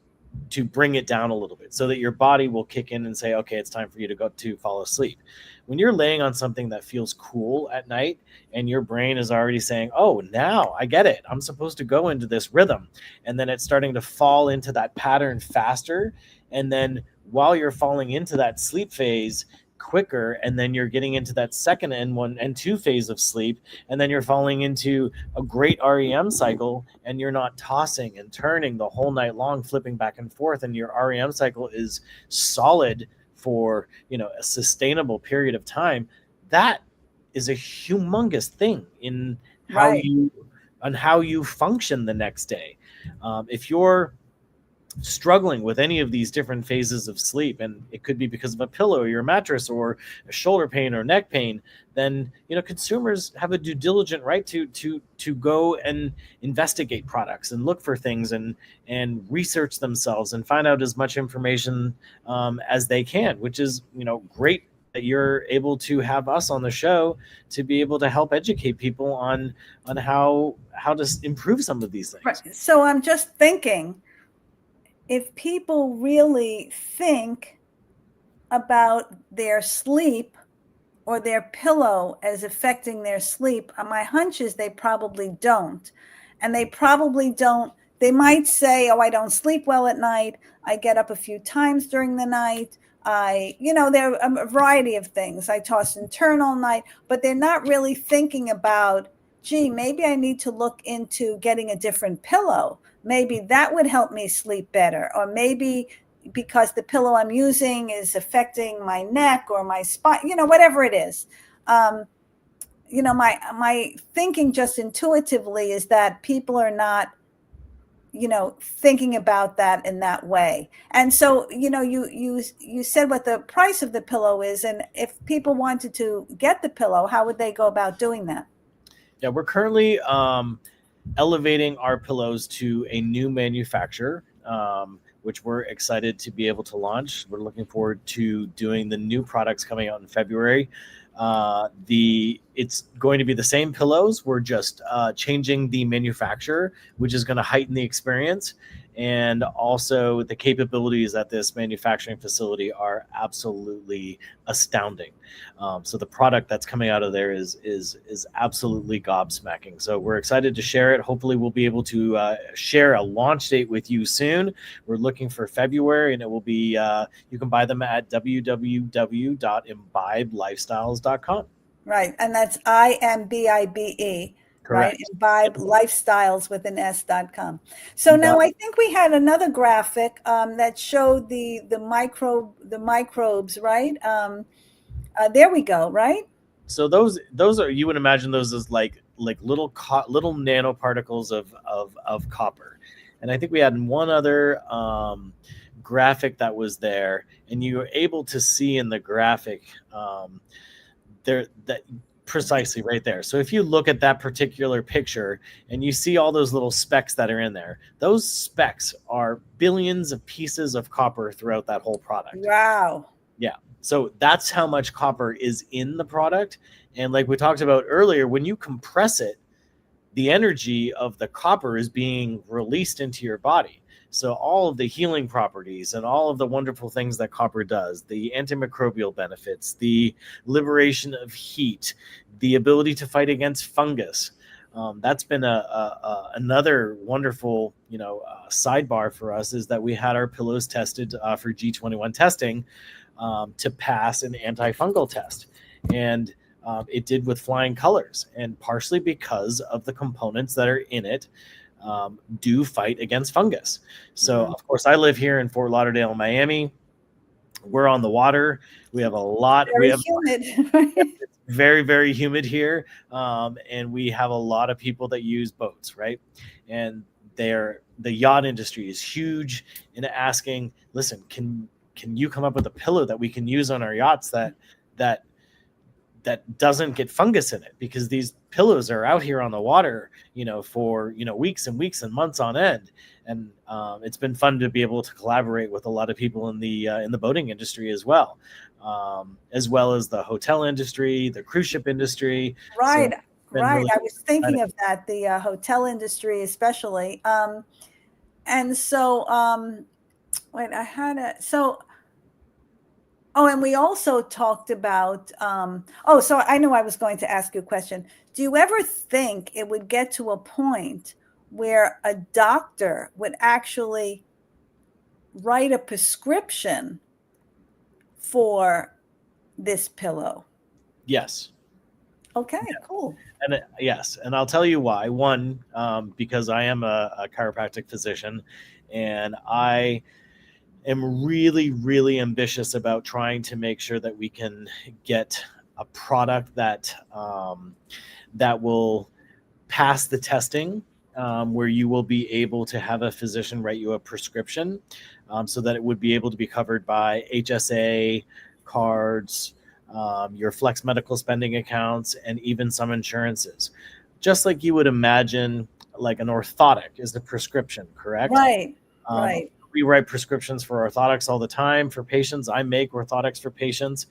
Speaker 3: bring it down a little bit so that your body will kick in and say, okay, it's time for you to go to fall asleep. When you're laying on something that feels cool at night and your brain is already saying, oh, now I get it, I'm supposed to go into this rhythm. And then it's starting to fall into that pattern faster. And then while you're falling into that sleep phase quicker, and then you're getting into that second N1 and 2 phase of sleep, and then you're falling into a great REM cycle, and you're not tossing and turning the whole night long, flipping back and forth, and your REM cycle is solid for a sustainable period of time. That is a humongous thing in how
Speaker 2: Right.
Speaker 3: how you function the next day. If you're struggling with any of these different phases of sleep, and it could be because of a pillow or your mattress or a shoulder pain or neck pain, then consumers have a due diligent right to go and investigate products and look for things and research themselves and find out as much information as they can, which is great that you're able to have us on the show to be able to help educate people on how to improve some of these things.
Speaker 2: Right. So I'm just thinking, if people really think about their sleep or their pillow as affecting their sleep, my hunch is they probably don't. And they probably don't. They might say, oh, I don't sleep well at night. I get up a few times during the night. There are a variety of things. I toss and turn all night, but they're not really thinking about, gee, maybe I need to look into getting a different pillow. Maybe that would help me sleep better. Or maybe because the pillow I'm using is affecting my neck or my spine, whatever it is. My thinking just intuitively is that people are not, thinking about that in that way. And so, you said what the price of the pillow is. And if people wanted to get the pillow, how would they go about doing that?
Speaker 3: Yeah, we're currently elevating our pillows to a new manufacturer, which we're excited to be able to launch. We're looking forward to doing the new products coming out in February. It's going to be the same pillows. We're just changing the manufacturer, which is going to heighten the experience. And also the capabilities at this manufacturing facility are absolutely astounding. So the product that's coming out of there is absolutely gobsmacking. So we're excited to share it. Hopefully we'll be able to share a launch date with you soon. We're looking for February, and it will be, you can buy them at www.imbibelifestyles.com.
Speaker 2: Right. And that's IMBIBE.
Speaker 3: Correct.
Speaker 2: Right. Imbibe Lifestyles with an S.com. So now I think we had another graphic that showed the microbes, right? There we go, right?
Speaker 3: So those are, you would imagine those as like little nanoparticles of copper. And I think we had one other graphic that was there, and you were able to see in the graphic there that precisely right there. So if you look at that particular picture and you see all those little specks that are in there, those specks are billions of pieces of copper throughout that whole product.
Speaker 2: Wow.
Speaker 3: Yeah. So that's how much copper is in the product. And like we talked about earlier, when you compress it, the energy of the copper is being released into your body. So all of the healing properties and all of the wonderful things that copper does, the antimicrobial benefits, the liberation of heat, the ability to fight against fungus. That's been another wonderful, sidebar for us, is that we had our pillows tested for G21 testing to pass an antifungal test. And it did with flying colors, and partially because of the components that are in it do fight against fungus. So, of course, I live here in Fort Lauderdale, Miami. We're on the water. We have a lot.
Speaker 2: Very humid.
Speaker 3: It's very, very humid here, and we have a lot of people that use boats, right? And the yacht industry is huge in asking, listen, can you come up with a pillow that we can use on our yachts that doesn't get fungus in it? Because these pillows are out here on the water, for, weeks and weeks and months on end. And it's been fun to be able to collaborate with a lot of people in the boating industry as well as the hotel industry, the cruise ship industry.
Speaker 2: Right.
Speaker 3: So
Speaker 2: Really, I was thinking of that, the hotel industry, especially. And so, and we also talked about, so I knew I was going to ask you a question. Do you ever think it would get to a point where a doctor would actually write a prescription for this pillow?
Speaker 3: Yes.
Speaker 2: Okay, cool.
Speaker 3: And yes, and I'll tell you why. One, because I am a chiropractic physician, and I am really, really ambitious about trying to make sure that we can get a product that will pass the testing, where you will be able to have a physician write you a prescription, so that it would be able to be covered by HSA cards, your flex medical spending accounts, and even some insurances. Just like you would imagine, like an orthotic is the prescription, correct?
Speaker 2: Right, right.
Speaker 3: We write prescriptions for orthotics all the time for patients. I make orthotics for patients.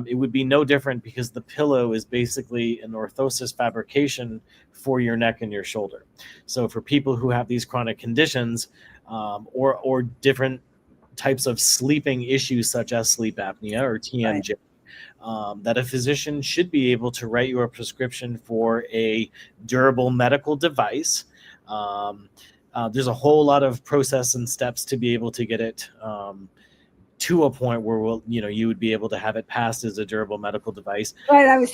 Speaker 3: It would be no different, because the pillow is basically an orthosis fabrication for your neck and your shoulder. So for people who have these chronic conditions, or different types of sleeping issues such as sleep apnea or TMJ, that a physician should be able to write you a prescription for a durable medical device. There's a whole lot of process and steps to be able to get it to a point where you would be able to have it passed as a durable medical device.
Speaker 2: Right.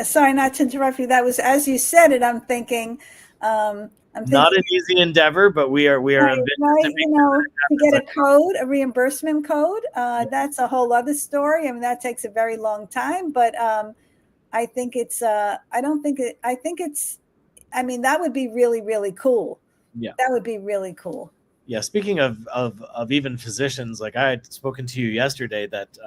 Speaker 2: Sorry not to interrupt you. That was, as you said it, I'm thinking,
Speaker 3: not an easy endeavor, but we are
Speaker 2: right, to get a code, a reimbursement code. That's a whole other story. I mean, that takes a very long time, but I think that would be really, really cool.
Speaker 3: Yeah.
Speaker 2: That would be really cool.
Speaker 3: Yeah. Speaking of even physicians, like I had spoken to you yesterday that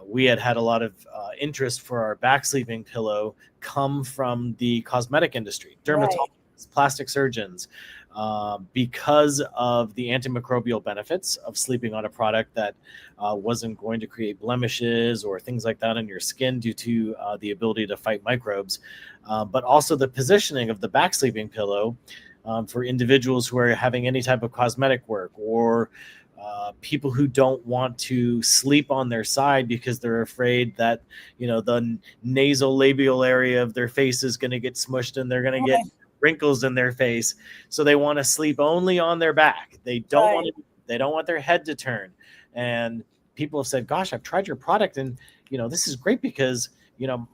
Speaker 3: we had a lot of interest for our back sleeping pillow come from the cosmetic industry, dermatologists, plastic surgeons, because of the antimicrobial benefits of sleeping on a product that wasn't going to create blemishes or things like that on your skin due to the ability to fight microbes, but also the positioning of the back sleeping pillow for individuals who are having any type of cosmetic work, or people who don't want to sleep on their side because they're afraid that the nasolabial area of their face is going to get smushed and they're going to get wrinkles in their face, so they want to sleep only on their back. They don't want their head to turn. And people have said, gosh, I've tried your product, and this is great because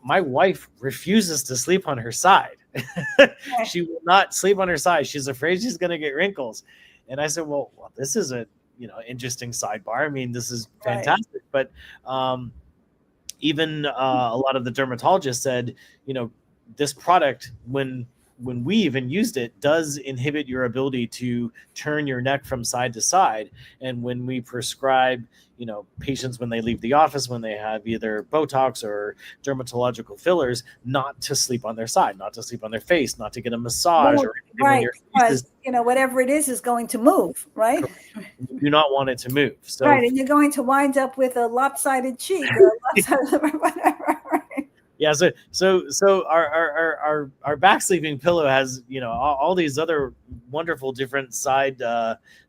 Speaker 3: my wife refuses to sleep on her side. She will not sleep on her side. She's afraid she's going to get wrinkles. And I said, well, this is a interesting sidebar. I mean, this is fantastic. But even a lot of the dermatologists said, this product, when we even used it, does inhibit your ability to turn your neck from side to side. And when we prescribe, patients when they leave the office, when they have either Botox or dermatological fillers, not to sleep on their side, not to sleep on their face, not to get a massage.
Speaker 2: Because whatever it is going to move, right?
Speaker 3: You do not want it to move. So,
Speaker 2: and you're going to wind up with a lopsided cheek or a lopsided whatever. Right?
Speaker 3: Yeah, so our back sleeping pillow has, you know, all these other wonderful different side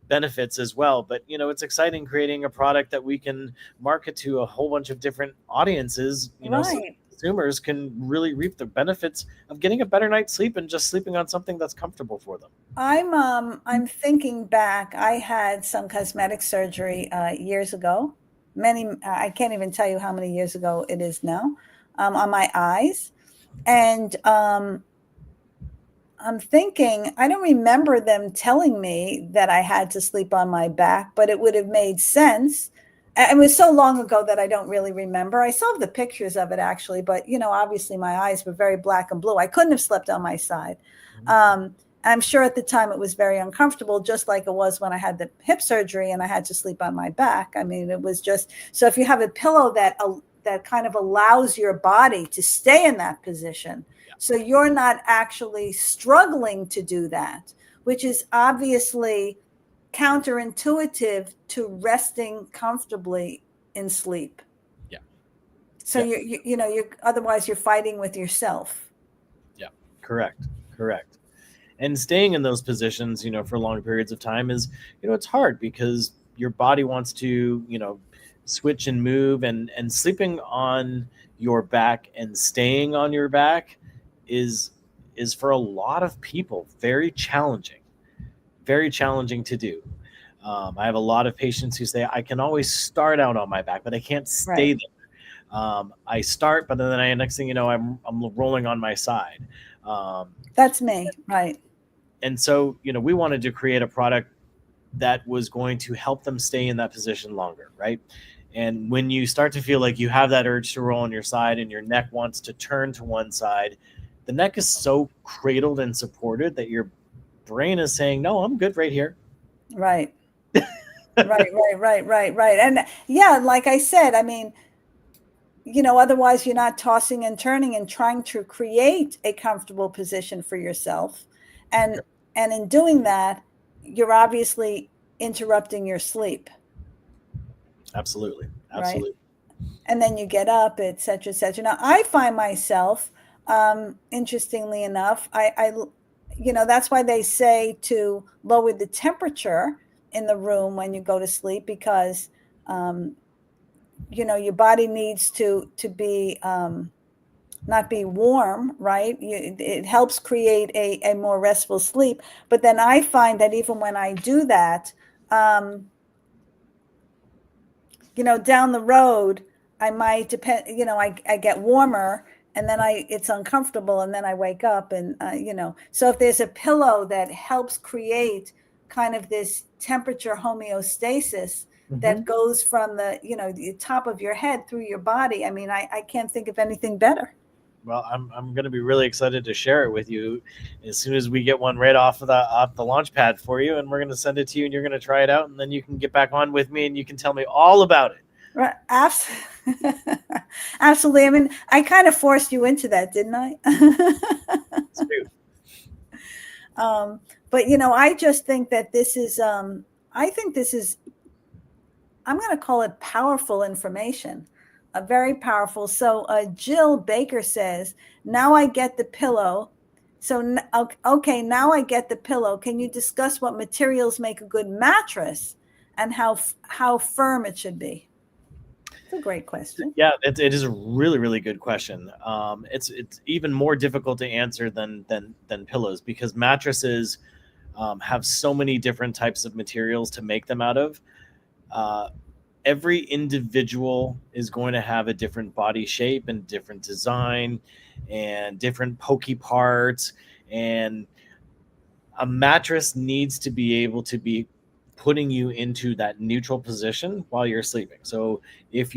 Speaker 3: benefits as well. But, you know, it's exciting creating a product that we can market to a whole bunch of different audiences, you know, so
Speaker 2: Right.
Speaker 3: consumers can really reap the benefits of getting a better night's sleep and just sleeping on something that's comfortable for them.
Speaker 2: I'm thinking back. I had some cosmetic surgery years ago. Many, I can't even tell you how many years ago it is now, on my eyes. And I'm thinking, I don't remember them telling me that I had to sleep on my back, but it would have made sense. It was so long ago that I don't really remember. I saw the pictures of it actually, but you know, obviously my eyes were very black and blue. I couldn't have slept on my side. I'm sure at the time it was very uncomfortable, just like it was when I had the hip surgery and I had to sleep on my back. I mean, it was just, so if you have a pillow that kind of allows your body to stay in that position, so you're not actually struggling to do that, which is obviously counterintuitive to resting comfortably in sleep.
Speaker 3: Yeah.
Speaker 2: So you're otherwise you're fighting with yourself.
Speaker 3: Yeah. Correct. And staying in those positions, you know, for long periods of time is, you know, it's hard because your body wants to, you know, switch and move, and sleeping on your back and staying on your back is for a lot of people very challenging to do. I have a lot of patients who say, I can always start out on my back, but I can't stay
Speaker 2: Right.
Speaker 3: there. I start, but then next thing you know, I'm rolling on my side.
Speaker 2: That's me. Right.
Speaker 3: And so, you know, we wanted to create a product that was going to help them stay in that position longer, right? And when you start to feel like you have that urge to roll on your side and your neck wants to turn to one side, the neck is so cradled and supported that your brain is saying, no, I'm good right here.
Speaker 2: Right. Right. And yeah, like I said, I mean, you know, otherwise you're not tossing and turning and trying to create a comfortable position for yourself. And in doing that, you're obviously interrupting your sleep.
Speaker 3: Absolutely.
Speaker 2: Right. And then you get up, et cetera, et cetera. Now I find myself, interestingly enough, you know, that's why they say to lower the temperature in the room when you go to sleep, because, you know, your body needs to be, not be warm, right? It helps create a more restful sleep. But then I find that even when I do that, you know, down the road, I might depend, you know, I get warmer and then it's uncomfortable and then I wake up and, you know, so if there's a pillow that helps create kind of this temperature homeostasis that goes from the, you know, the top of your head through your body, I mean, I can't think of anything better.
Speaker 3: Well, I'm going to be really excited to share it with you as soon as we get one right off the launch pad for you, and we're going to send it to you, and you're going to try it out, and then you can get back on with me, and you can tell me all about it.
Speaker 2: Right, absolutely. I mean, I kind of forced you into that, didn't I?
Speaker 3: It's true.
Speaker 2: But you know, I just think that this is, I think this is, I'm going to call it powerful information. Very powerful. So Jill Baker says, now I get the pillow. So, okay, now I get the pillow. Can you discuss what materials make a good mattress and how firm it should be? It's a great question.
Speaker 3: Yeah, it is a really, really good question. It's even more difficult to answer than pillows, because mattresses have so many different types of materials to make them out of. Every individual is going to have a different body shape and different design and different pokey parts. And a mattress needs to be able to be putting you into that neutral position while you're sleeping. So if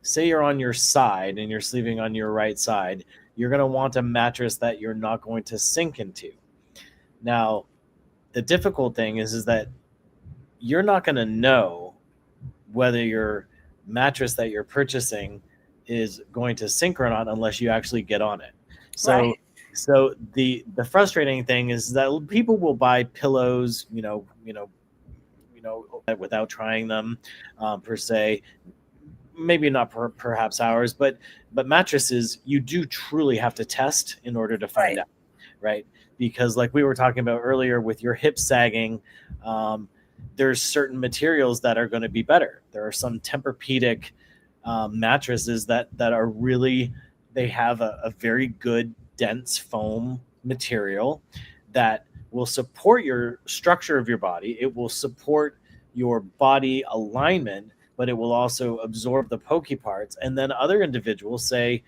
Speaker 3: say you're on your side and you're sleeping on your right side, you're going to want a mattress that you're not going to sink into. Now, the difficult thing is that you're not going to know whether your mattress that you're purchasing is going to sink or not unless you actually get on it. So,
Speaker 2: right.
Speaker 3: So the frustrating thing is that people will buy pillows, you know, without trying them, per se. maybe not perhaps hours, but mattresses, you do truly have to test in order to find
Speaker 2: Right.
Speaker 3: out, right? Because like we were talking about earlier with your hip sagging, there's certain materials that are going to be better. There are some Tempur-Pedic mattresses that are really, they have a very good dense foam material that will support your structure of your body. It will support your body alignment, but it will also absorb the pokey parts. And then other individuals say,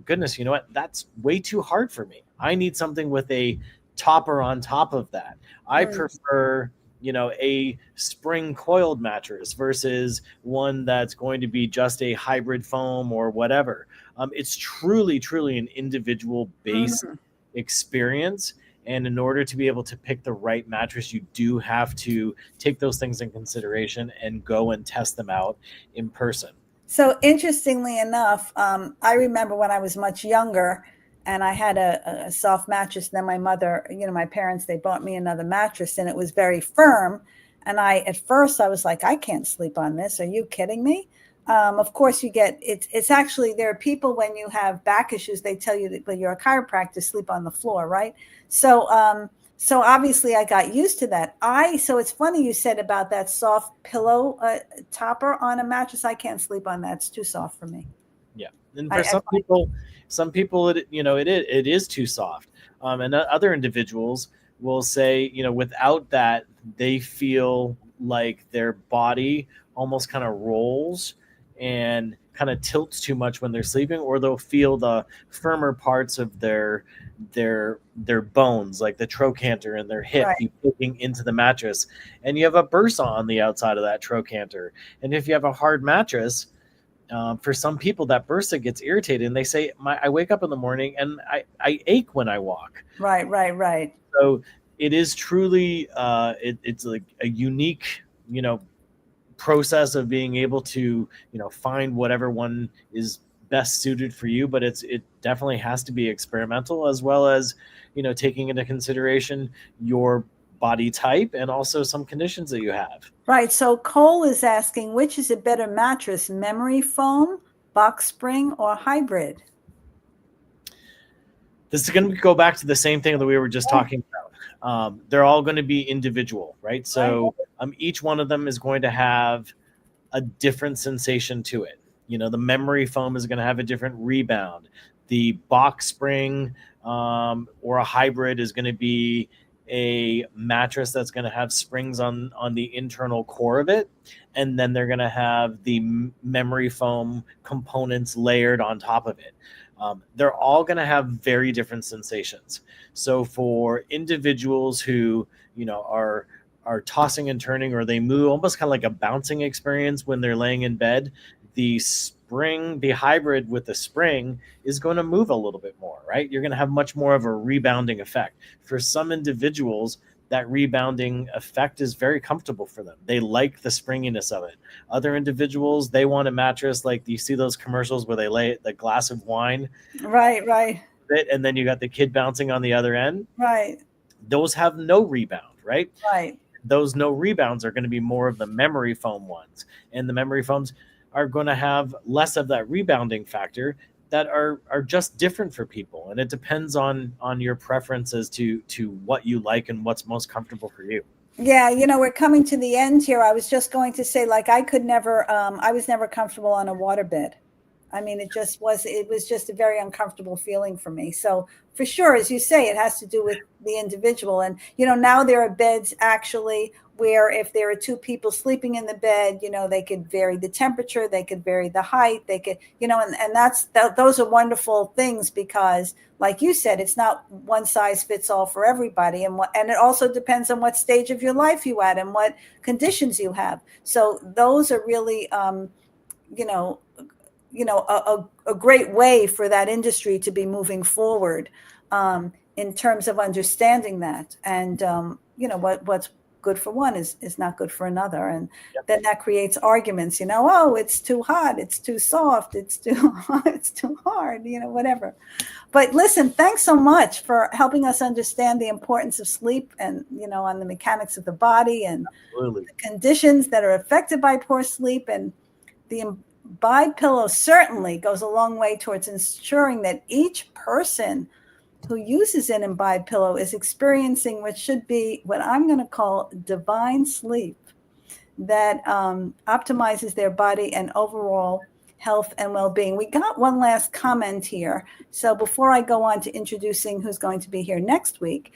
Speaker 3: goodness, you know what? That's way too hard for me. I need something with a topper on top of that. I prefer, a spring coiled mattress versus one that's going to be just a hybrid foam or whatever. It's truly, truly an individual based experience. And in order to be able to pick the right mattress, you do have to take those things in consideration and go and test them out in person.
Speaker 2: So interestingly enough, I remember when I was much younger and I had a soft mattress. Then my mother, my parents, they bought me another mattress and it was very firm. And at first I was like, I can't sleep on this. Are you kidding me? Of course it's actually, there are people when you have back issues, they tell you that when you're a chiropractor, sleep on the floor, right? So obviously I got used to that. So it's funny you said about that soft pillow topper on a mattress. I can't sleep on that. It's too soft for me.
Speaker 3: Yeah. And for some people, it is too soft. And other individuals will say, without that, they feel like their body almost kind of rolls and kind of tilts too much when they're sleeping, or they'll feel the firmer parts of their bones, like the trochanter in their hip, be poking into the mattress, and you have a bursa on the outside of that trochanter. And if you have a hard mattress, for some people that bursa gets irritated, and they say, I wake up in the morning and I ache when I walk.
Speaker 2: Right.
Speaker 3: So it is truly it's like a unique process of being able to find whatever one is best suited for you, but it definitely has to be experimental, as well as taking into consideration your body type and also some conditions that you have.
Speaker 2: Right. So Cole is asking, which is a better mattress, memory foam, box spring, or hybrid?
Speaker 3: This is going to go back to the same thing that we were just talking about. They're all going to be individual, right? So each one of them is going to have a different sensation to it. The memory foam is going to have a different rebound. The box spring or a hybrid is going to be a mattress that's going to have springs on the internal core of it. And then they're going to have the memory foam components layered on top of it. They're all going to have very different sensations. So for individuals who, are tossing and turning, or they move almost kind of like a bouncing experience when they're laying in bed, the hybrid with the spring is going to move a little bit more, right? You're going to have much more of a rebounding effect. For some individuals, that rebounding effect is very comfortable for them. They like the springiness of it. Other individuals, they want a mattress like you see those commercials where they lay the glass of wine.
Speaker 2: Right.
Speaker 3: And then you got the kid bouncing on the other end.
Speaker 2: Right.
Speaker 3: Those have no rebound, right?
Speaker 2: Right.
Speaker 3: Those no rebounds are going to be more of the memory foam ones. And the memory foams are going to have less of that rebounding factor that are just different for people. And it depends on your preferences to what you like and what's most comfortable for you.
Speaker 2: Yeah, we're coming to the end here. I was just going to say, like, I was never comfortable on a waterbed. I mean, it was just a very uncomfortable feeling for me. So for sure, as you say, it has to do with the individual. And, now there are beds actually where if there are two people sleeping in the bed, they could vary the temperature, they could vary the height, they could, and those are wonderful things because, like you said, it's not one size fits all for everybody. And it also depends on what stage of your life you at and what conditions you have. So those are really, a great way for that industry to be moving forward in terms of understanding that. And, what's good for one is not good for another. And then that creates arguments, oh, it's too hot, it's too soft, it's too hard, whatever. But listen, thanks so much for helping us understand the importance of sleep and, on the mechanics of the body and the conditions that are affected by poor sleep and the BiPillow certainly goes a long way towards ensuring that each person who uses it in BiPillow is experiencing what should be what I'm going to call divine sleep that optimizes their body and overall health and well-being. We got one last comment here. So before I go on to introducing who's going to be here next week,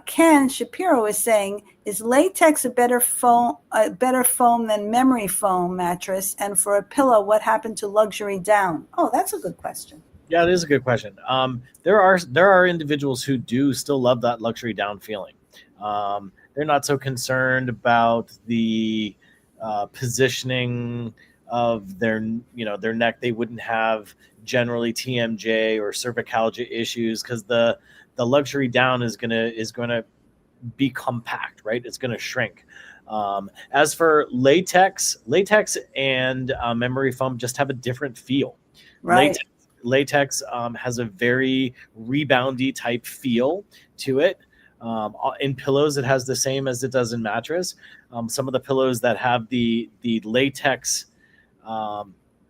Speaker 2: Ken Shapiro is saying, is latex a better foam than memory foam mattress? And for a pillow, what happened to luxury down? Oh, that's a good question.
Speaker 3: Yeah, it is a good question. There are individuals who do still love that luxury down feeling. They're not so concerned about the positioning of their neck. They wouldn't have generally TMJ or cervicalgia issues because the luxury down is gonna be compact, right? It's gonna shrink. As for latex and memory foam just have a different feel.
Speaker 2: Right.
Speaker 3: Latex has a very reboundy type feel to it. In pillows, it has the same as it does in mattress. Some of the pillows that have the latex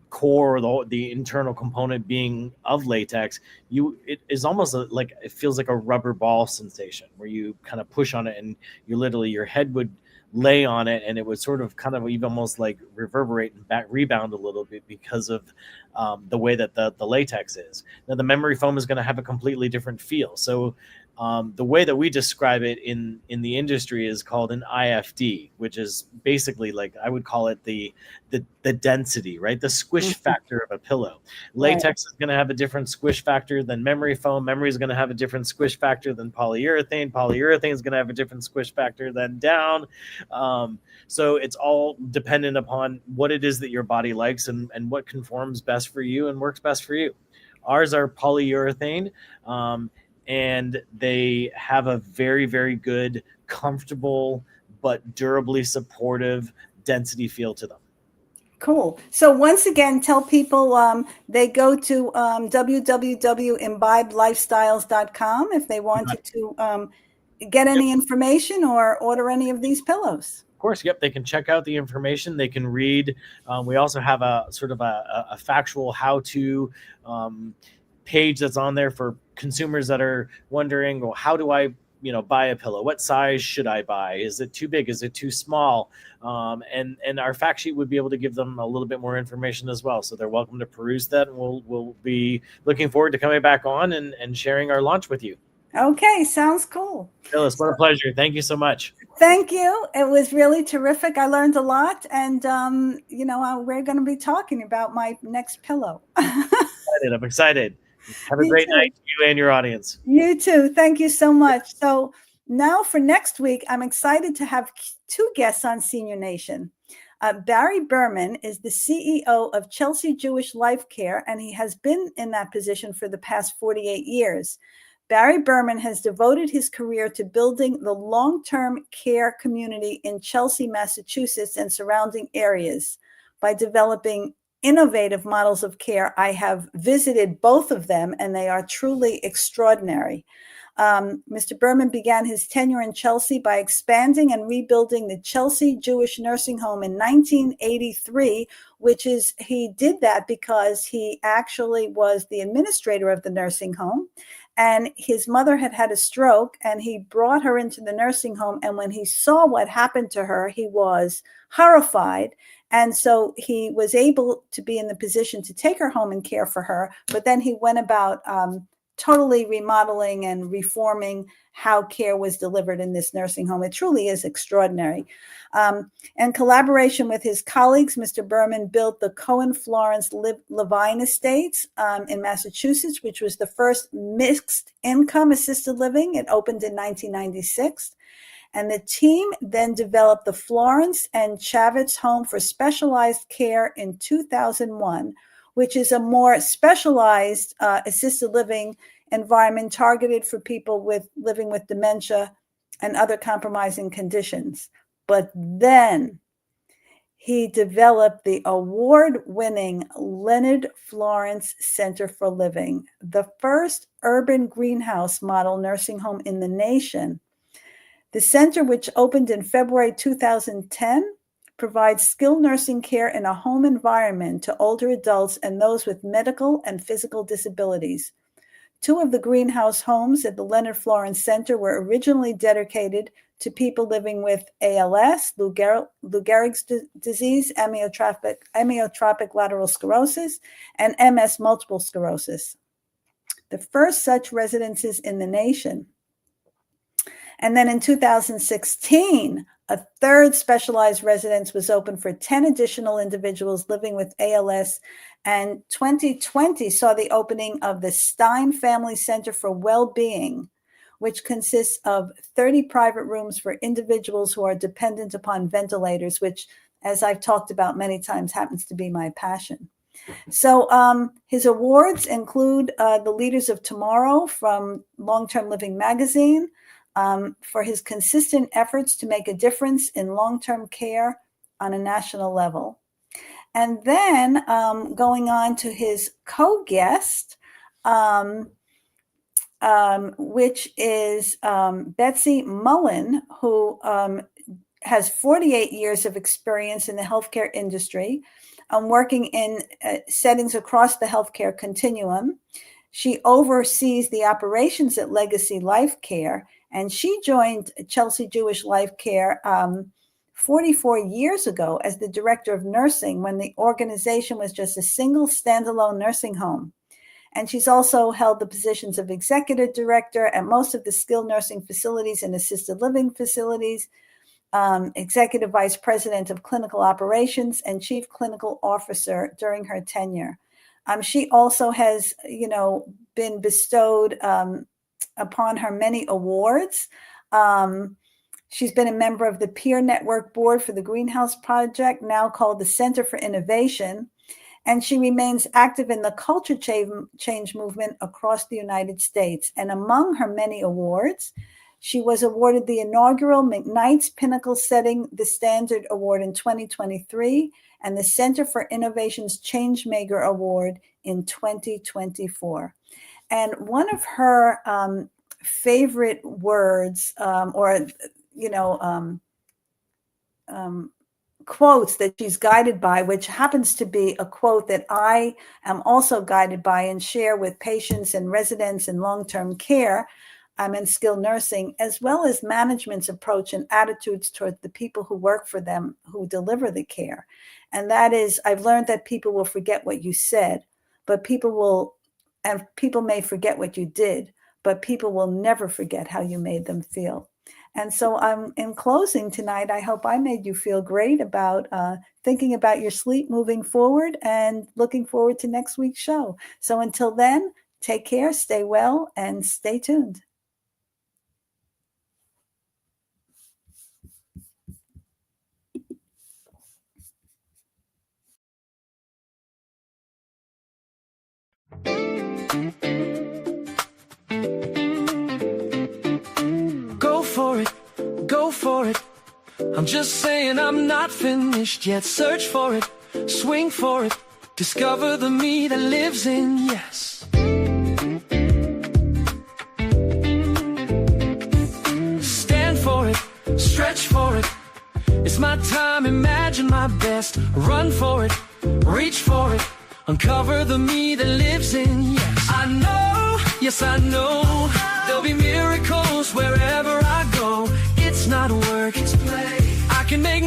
Speaker 3: core, the internal component being of latex, it is almost like it feels like a rubber ball sensation where you kind of push on it and your head would lay on it and it would sort of kind of even almost like reverberate and rebound a little bit because of the way that the latex is. Now the memory foam is going to have a completely different feel. So the way that we describe it in the industry is called an IFD, which is basically like I would call it the density, right? The squish factor of a pillow. Latex is going to have a different squish factor than memory foam. Memory is going to have a different squish factor than polyurethane. Polyurethane is going to have a different squish factor than down. So it's all dependent upon what it is that your body likes and what conforms best for you and works best for you. Ours are polyurethane. And they have a very, very good, comfortable, but durably supportive density feel to them.
Speaker 2: Cool. So once again, tell people they go to www.imbibelifestyles.com if they wanted to get any information or order any of these pillows.
Speaker 3: Of course, yep. They can check out the information. They can read. We also have a sort of a factual how-to page that's on there for consumers that are wondering, well, how do I buy a pillow? What size should I buy? Is it too big? Is it too small? And our fact sheet would be able to give them a little bit more information as well. So they're welcome to peruse that. And we'll be looking forward to coming back on and sharing our launch with you.
Speaker 2: Okay, sounds cool.
Speaker 3: Phyllis, what a pleasure. Thank you so much.
Speaker 2: Thank you. It was really terrific. I learned a lot. And, we're going to be talking about my next pillow.
Speaker 3: I'm excited. Have a great night to you and your audience.
Speaker 2: You too. Thank you so much. So now for next week, I'm excited to have two guests on Senior Nation. Barry Berman is the CEO of Chelsea Jewish Life Care, and he has been in that position for the past 48 years. Barry Berman has devoted his career to building the long-term care community in Chelsea, Massachusetts, and surrounding areas by developing innovative models of care. I have visited both of them, and they are truly extraordinary. Mr. Berman began his tenure in Chelsea by expanding and rebuilding the Chelsea Jewish Nursing Home in 1983, he did that because he actually was the administrator of the nursing home, and his mother had had a stroke, and he brought her into the nursing home, and when he saw what happened to her, he was horrified. And so he was able to be in the position to take her home and care for her. But then he went about totally remodeling and reforming how care was delivered in this nursing home. It truly is extraordinary. In collaboration with his colleagues, Mr. Berman built the Cohen Florence Levine Estates in Massachusetts, which was the first mixed income assisted living. It opened in 1996. And the team then developed the Florence and Chavitz Home for Specialized Care in 2001, which is a more specialized assisted living environment targeted for people living with dementia and other compromising conditions. But then he developed the award-winning Leonard Florence Center for Living, the first urban greenhouse model nursing home in the nation. The center, which opened in February 2010, provides skilled nursing care in a home environment to older adults and those with medical and physical disabilities. 2 of the greenhouse homes at the Leonard Florence Center were originally dedicated to people living with ALS, Lou Gehrig's disease, amyotrophic lateral sclerosis, and MS, multiple sclerosis. The first such residences in the nation. And then in 2016, a third specialized residence was opened for 10 additional individuals living with ALS. And 2020 saw the opening of the Stein Family Center for Well-Being, which consists of 30 private rooms for individuals who are dependent upon ventilators, which, as I've talked about many times, happens to be my passion. So his awards include the Leaders of Tomorrow from Long-Term Living magazine, for his consistent efforts to make a difference in long-term care on a national level. And then going on to his co-guest, which is Betsy Mullen, who has 48 years of experience in the healthcare industry, working in settings across the healthcare continuum. She oversees the operations at Legacy Life Care, and she joined Chelsea Jewish Life Care 44 years ago as the director of nursing when the organization was just a single standalone nursing home. And she's also held the positions of executive director at most of the skilled nursing facilities and assisted living facilities, executive vice president of clinical operations, and chief clinical officer during her tenure. She also has, been bestowed upon her many awards. She's been a member of the Peer Network Board for the Greenhouse Project, now called the Center for Innovation, and she remains active in the culture change movement across the United States. And among her many awards, she was awarded the inaugural McKnight's Pinnacle Setting the Standard Award in 2023 and the Center for Innovation's Changemaker Award in 2024. And one of her favorite words quotes that she's guided by, which happens to be a quote that I am also guided by and share with patients and residents in long-term care and skilled nursing, as well as management's approach and attitudes toward the people who work for them, who deliver the care. And that is, I've learned that people will forget what you said, but people may forget what you did, but people will never forget how you made them feel. And so in closing tonight, I hope I made you feel great about thinking about your sleep moving forward and looking forward to next week's show. So until then, take care, stay well, and stay tuned.
Speaker 1: Go for it. I'm just saying I'm not finished yet. Search for it, swing for it. Discover the me that lives in yes. Stand for it, stretch for it. It's my time, imagine my best. Run for it, reach for it. Uncover the me that lives in yes. I know, yes I know. There'll be miracles wherever I go. It's not work, it's play. I can make